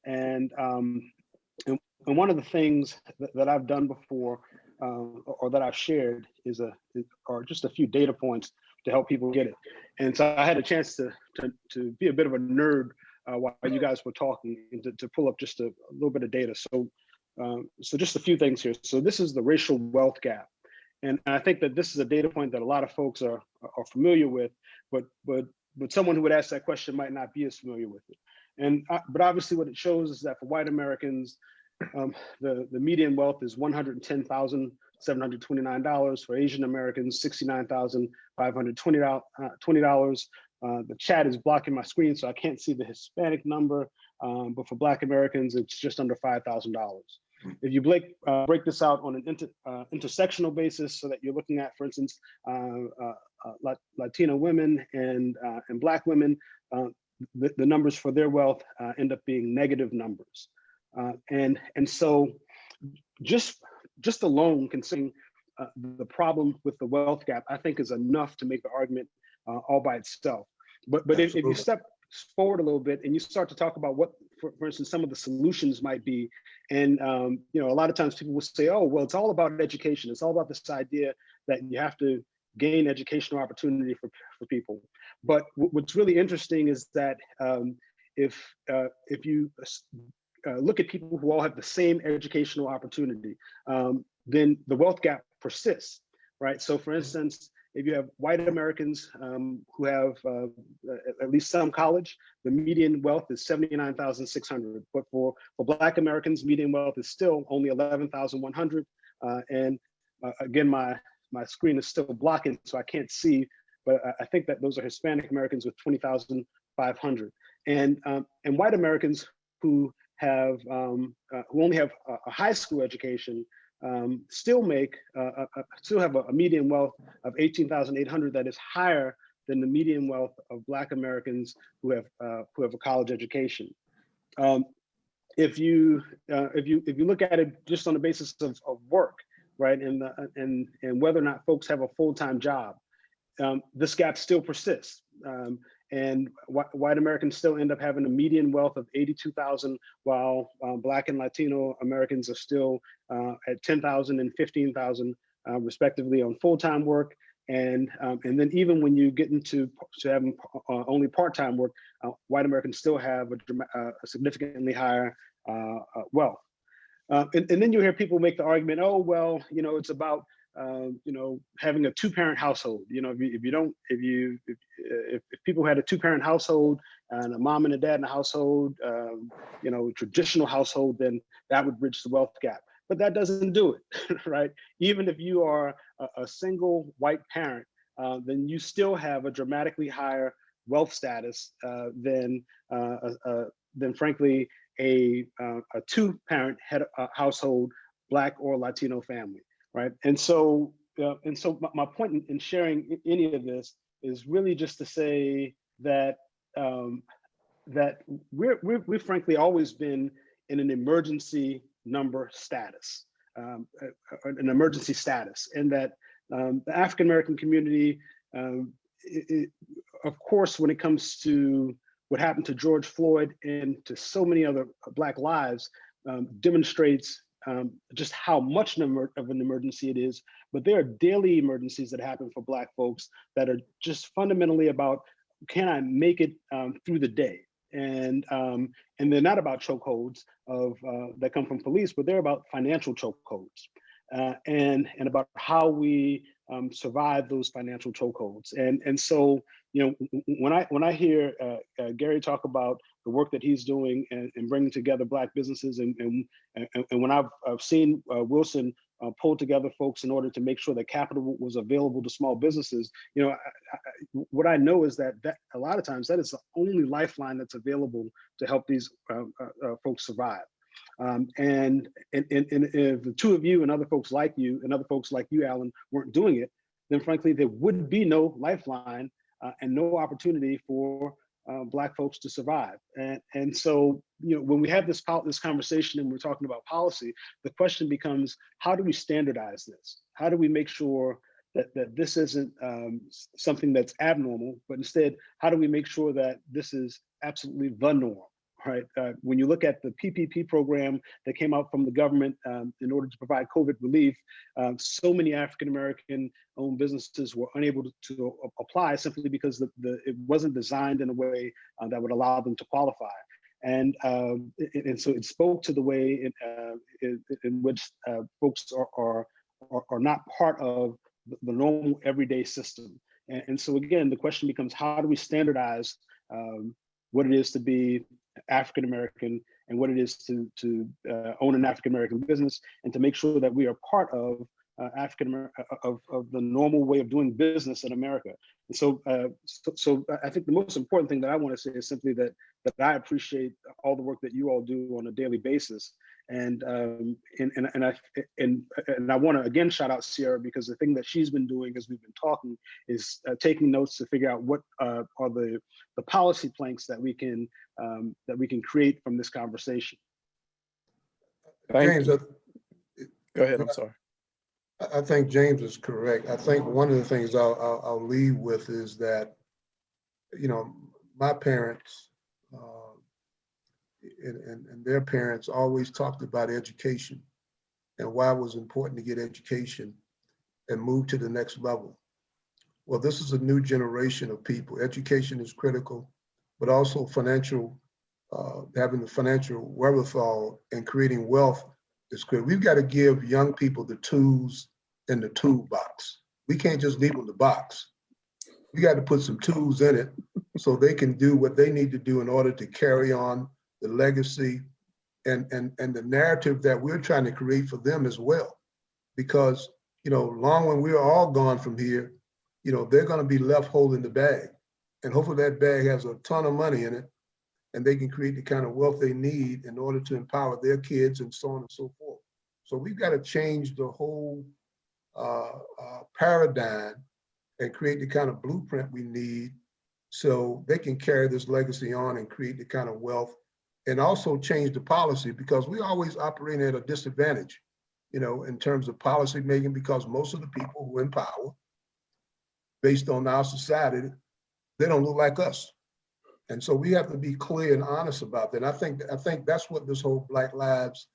[SPEAKER 1] And one of the things that I've done before, or that I've shared, are just a few data points to help people get it. And so I had a chance to be a bit of a nerd while you guys were talking, and to pull up just a little bit of data. So just a few things here. So this is the racial wealth gap. And I think that this is a data point that a lot of folks are familiar with, but someone who would ask that question might not be as familiar with it. But obviously what it shows is that for white Americans, the median wealth is $110,729. For Asian Americans, $69,520. The chat is blocking my screen, so I can't see the Hispanic number, but for Black Americans, it's just under $5,000. If you break this out on an intersectional basis, so that you're looking at, for instance, Latina women and Black women, the numbers for their wealth end up being negative numbers. And so just alone considering the problem with the wealth gap, I think is enough to make the argument all by itself. But if you step forward a little bit and you start to talk about what, for instance, some of the solutions might be, and a lot of times people will say, oh, well, it's all about education. It's all about this idea that you have to gain educational opportunity for people. But what's really interesting is that if you look at people who all have the same educational opportunity, then the wealth gap persists, right? So for instance, if you have white Americans who have at least some college, the median wealth is $79,600. But for Black Americans, median wealth is still only $11,100. Again, my screen is still blocking, so I can't see, but I think that those are Hispanic Americans with $20,500. And white Americans who only have a high school education still have a median wealth of $18,800 that is higher than the median wealth of Black Americans who have a college education. If you look at it just on the basis of work, right? And whether or not folks have a full-time job, this gap still persists. And white Americans still end up having a median wealth of 82,000, while Black and Latino Americans are still at 10,000 and 15,000 respectively on full-time work. And then even when you get into having only part-time work, white Americans still have a significantly higher wealth. And then you hear people make the argument, oh, well, it's about having a two-parent household. If people had a two-parent household and a mom and a dad in the household, traditional household, then that would bridge the wealth gap. But that doesn't do it, right? Even if you are a single white parent, then you still have a dramatically higher wealth status than frankly a two-parent household, Black or Latino family, right? And so my point in sharing any of this is really just to say that that we've frankly always been in an emergency number status, an emergency status, and that the African American community, of course, when it comes to what happened to George Floyd and to so many other Black lives, demonstrates just how much of an emergency it is. But there are daily emergencies that happen for Black folks that are just fundamentally about, can I make it through the day? And they're not about chokeholds that come from police, but they're about financial chokeholds, and about how we survive those financial chokeholds. And so, when I hear Gary talk about the work that he's doing and bringing together Black businesses, and when I've seen Wilson pull together folks in order to make sure that capital was available to small businesses, what I know is that a lot of times that is the only lifeline that's available to help these folks survive. And if the two of you and other folks like you and other folks like you, Alan, weren't doing it, then frankly, there would be no lifeline and no opportunity for Black folks to survive. And so, when we have this conversation and we're talking about policy, the question becomes, how do we standardize this? How do we make sure that this isn't something that's abnormal, but instead, how do we make sure that this is absolutely the norm? Right. When you look at the PPP program that came out from the government in order to provide COVID relief, so many African-American owned businesses were unable to apply simply because it wasn't designed in a way that would allow them to qualify. And so it spoke to the way in which folks are not part of the normal everyday system. And so again, the question becomes, how do we standardize what it is to be African American and what it is to own an African American business, and to make sure that we are part of of the normal way of doing business in America. And so I think the most important thing that I want to say is simply that I appreciate all the work that you all do on a daily basis, and I want to again shout out Sierra, because the thing that she's been doing as we've been talking is taking notes to figure out what are the policy planks that we can create from this conversation.
[SPEAKER 3] James,
[SPEAKER 2] Go ahead. I'm sorry.
[SPEAKER 3] I think James is correct. I think one of the things I'll leave with is that, my parents and their parents always talked about education and why it was important to get education and move to the next level. Well, this is a new generation of people. Education is critical, but also having the financial wherewithal and creating wealth is critical. We've got to give young people the tools in the toolbox. We can't just leave them the box. We got to put some tools in it so they can do what they need to do in order to carry on the legacy and the narrative that we're trying to create for them as well. Because, long when we're all gone from here, they're going to be left holding the bag. And hopefully that bag has a ton of money in it, and they can create the kind of wealth they need in order to empower their kids and so on and so forth. So we've got to change the whole paradigm and create the kind of blueprint we need so they can carry this legacy on and create the kind of wealth, and also change the policy, because we always operate at a disadvantage. in terms of policy making, because most of the people who are in power, based on our society, they don't look like us. And so we have to be clear and honest about that. And I think that's what this whole Black Lives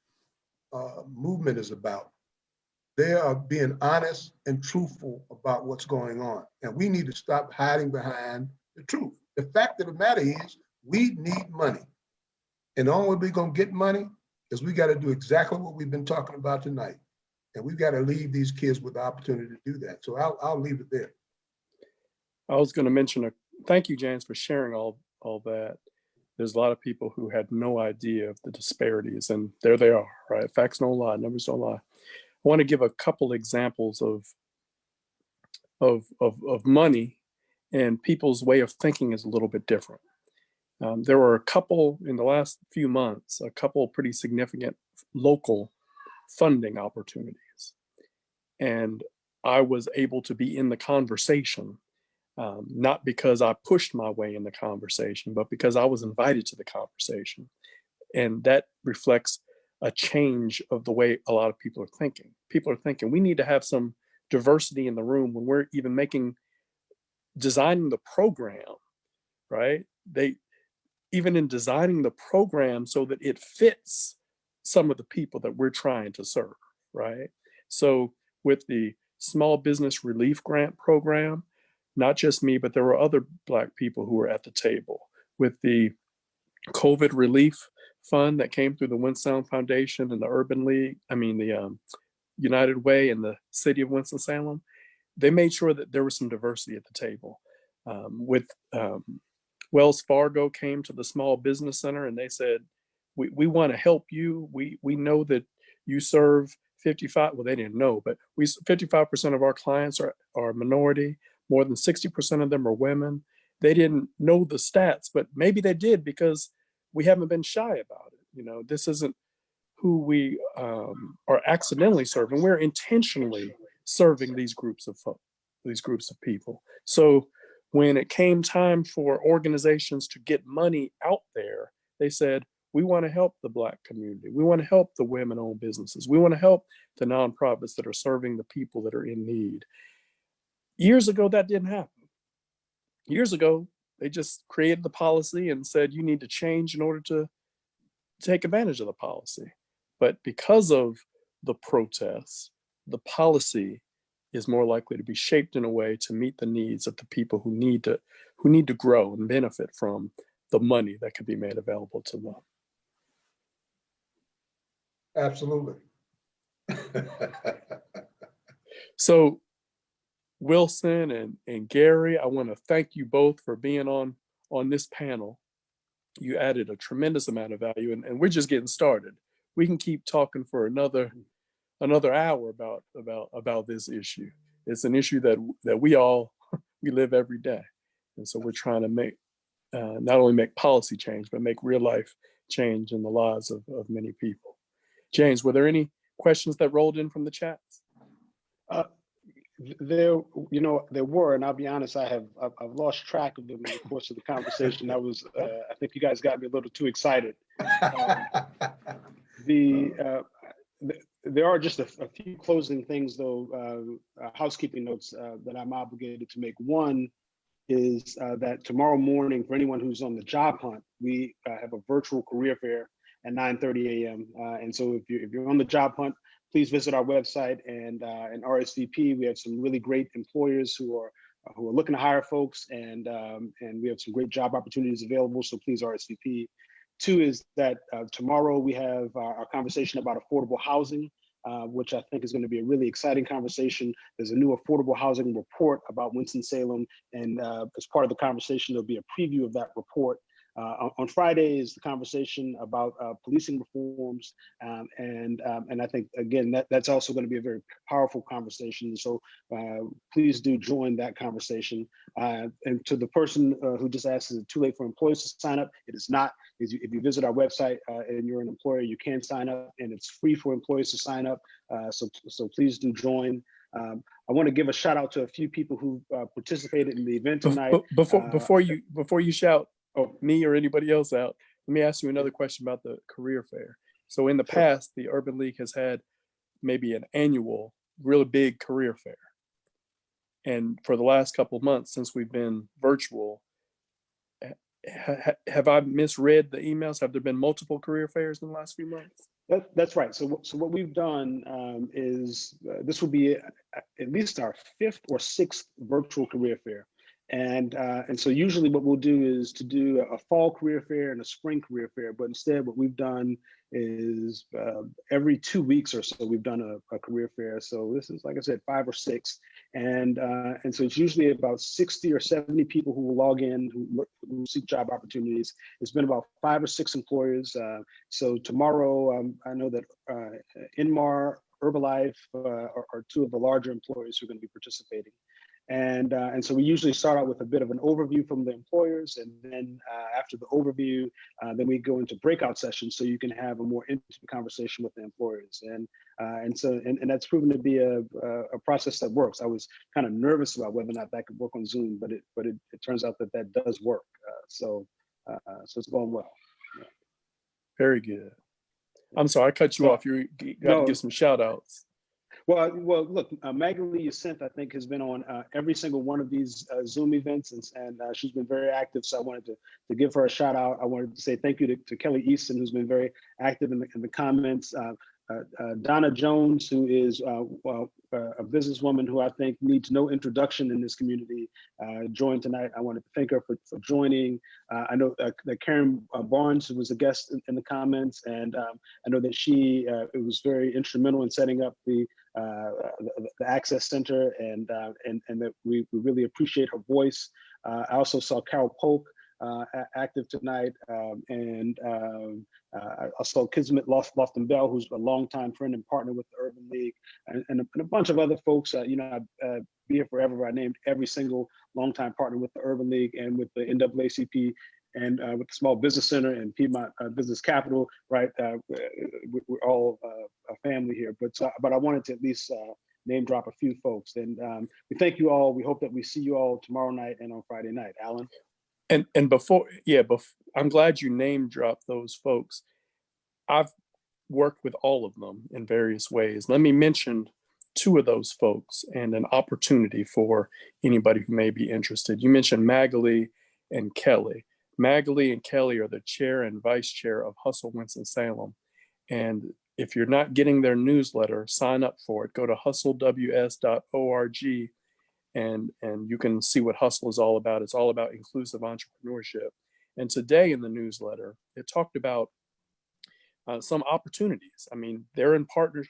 [SPEAKER 3] movement is about. They are being honest and truthful about what's going on. And we need to stop hiding behind the truth. The fact of the matter is we need money. And the only way we're going to get money is we got to do exactly what we've been talking about tonight. And we've got to leave these kids with the opportunity to do that. So I'll leave it there.
[SPEAKER 2] I was going to mention thank you, James, for sharing all that. There's a lot of people who had no idea of the disparities, and there they are, right? Facts don't lie, numbers don't lie. I want to give a couple examples of money, and people's way of thinking is a little bit different. There were a couple in the last few months, a couple pretty significant local funding opportunities, and I was able to be in the conversation. Not because I pushed my way in the conversation, but because I was invited to the conversation. And that reflects a change of the way a lot of people are thinking. People are thinking we need to have some diversity in the room when we're even designing the program, right? Even in designing the program so that it fits some of the people that we're trying to serve, right? So with the Small Business Relief Grant Program, not just me, but there were other Black people who were at the table. With the COVID relief fund that came through the Winston-Salem Foundation and the Urban League, the United Way and the city of Winston-Salem, they made sure that there was some diversity at the table. Wells Fargo came to the Small Business Center and they said, we want to help you. We know that you serve 55, well, they didn't know, but 55% of our clients are minority. More than 60% of them are women. They didn't know the stats, but maybe they did because we haven't been shy about it. This isn't who we are accidentally serving. We're intentionally serving these groups of people. So when it came time for organizations to get money out there, they said, we want to help the Black community. We want to help the women-owned businesses. We want to help the nonprofits that are serving the people that are in need. Years ago, that didn't happen. Years ago, they just created the policy and said, you need to change in order to take advantage of the policy. But because of the protests, the policy is more likely to be shaped in a way to meet the needs of the people who need to grow and benefit from the money that can be made available to them.
[SPEAKER 3] Absolutely.
[SPEAKER 2] So Wilson and Gary, I want to thank you both for being on this panel. You added a tremendous amount of value, and we're just getting started. We can keep talking for another hour about this issue. It's an issue that we live every day, and so we're trying to make not only make policy change, but make real life change in the lives of many people. James, were there any questions that rolled in from the chats?
[SPEAKER 1] There were, and I'll be honest, I've lost track of them in the course of the conversation. I think you guys got me a little too excited. There are just a few closing things, though, housekeeping notes that I'm obligated to make. One is that tomorrow morning, for anyone who's on the job hunt, we have a virtual career fair at 9:30 a.m. And so if you're on the job hunt, please visit our website and RSVP. We have some really great employers who are looking to hire folks, and we have some great job opportunities available. So please RSVP. Two is that tomorrow we have our conversation about affordable housing, which I think is going to be a really exciting conversation. There's a new affordable housing report about Winston-Salem, and as part of the conversation, there'll be a preview of that report. On Friday is the conversation about policing reforms, and I think again that's also going to be a very powerful conversation. So please do join that conversation. And to the person who just asked, is it too late for employees to sign up? It is not. If you visit our website and you're an employer, you can sign up, and it's free for employees to sign up. So please do join. I want to give a shout out to a few people who participated in the event tonight.
[SPEAKER 2] Before you shout me or anybody else out, let me ask you another question about the career fair. So in the past, the Urban League has had maybe an annual, really big career fair. And for the last couple of months since we've been virtual, have I misread the emails? Have there been multiple career fairs in the last few months?
[SPEAKER 1] That's right. So what we've done is this will be at least our 5th or 6th virtual career fair. And so usually what we'll do is to do a fall career fair and a spring career fair. But instead what we've done is every 2 weeks or so, we've done a career fair. So this is, like I said, 5 or 6. And so it's usually about 60 or 70 people who will log in, who seek job opportunities. It's been about 5 or 6 employers. So tomorrow, I know that Inmar, Herbalife are 2 of the larger employers who are going to be participating. And so we usually start out with a bit of an overview from the employers, and then after the overview, then we go into breakout sessions so you can have a more intimate conversation with the employers. And so that's proven to be a process that works. I was kind of nervous about whether or not that could work on Zoom, but it turns out that does work. So it's going well. Yeah.
[SPEAKER 2] Very good. I'm sorry, I cut you off. You got to give some shout outs.
[SPEAKER 1] Well, look, Magali Yacint, I think, has been on every single one of these Zoom events, and she's been very active. So I wanted to give her a shout out. I wanted to say thank you to Kelly Easton, who's been very active in the comments. Donna Jones, who is a businesswoman who I think needs no introduction in this community, joined tonight. I wanted to thank her for joining. I know that Karen Barnes, who was a guest in the comments, and I know that she was very instrumental in setting up the Access Center, and that we really appreciate her voice. I also saw Carol Polk active tonight, and I saw Kismet Lofton Bell, who's a longtime friend and partner with the Urban League, and a bunch of other folks. You know, I'd be here forever. I named every single longtime partner with the Urban League and with the NAACP, and with the Small Business Center and Piedmont Business Capital, right? We're all a family here, but I wanted to at least name drop a few folks. And we thank you all. We hope that we see you all tomorrow night and on Friday night. Alan?
[SPEAKER 2] And I'm glad you name dropped those folks. I've worked with all of them in various ways. Let me mention 2 of those folks and an opportunity for anybody who may be interested. You mentioned Magali and Kelly. Magali and Kelly are the chair and vice chair of Hustle Winston-Salem. And if you're not getting their newsletter, sign up for it. Go to hustlews.org and you can see what Hustle is all about. It's all about inclusive entrepreneurship. And today in the newsletter, it talked about some opportunities. I mean,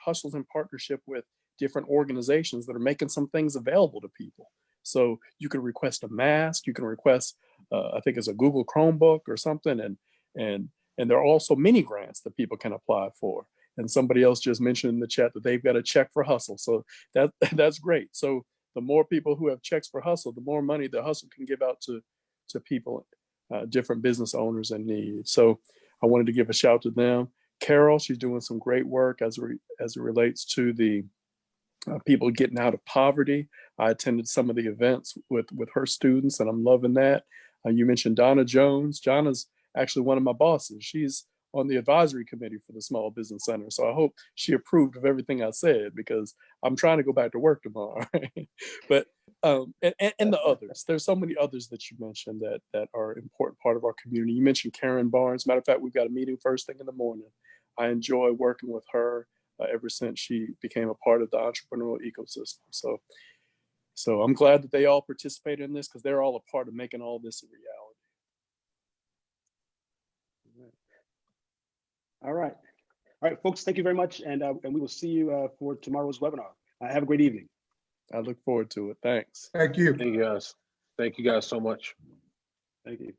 [SPEAKER 2] Hustle's in partnership with different organizations that are making some things available to people. So you can request a mask, you can request, I think it's a Google Chromebook or something. And there are also mini grants that people can apply for. And somebody else just mentioned in the chat that they've got a check for Hustle. So that's great. So the more people who have checks for Hustle, the more money that Hustle can give out to people, different business owners in need. So I wanted to give a shout to them. Carol, she's doing some great work as it relates to the people getting out of poverty. I attended some of the events with her students, and I'm loving that. You mentioned Donna Jones. Donna's actually one of my bosses. She's on the advisory committee for the Small Business Center. So I hope she approved of everything I said, because I'm trying to go back to work tomorrow. But and the others, there's so many others that you mentioned that are an important part of our community. You mentioned Karen Barnes. Matter of fact, we've got a meeting first thing in the morning. I enjoy working with her ever since she became a part of the entrepreneurial ecosystem. So I'm glad that they all participated in this, because they're all a part of making all this a reality.
[SPEAKER 1] All right, folks, thank you very much. And we will see you for tomorrow's webinar. Have a great evening.
[SPEAKER 2] I look forward to it. Thanks.
[SPEAKER 3] Thank you.
[SPEAKER 4] Thank you guys. Thank you guys so much.
[SPEAKER 1] Thank you.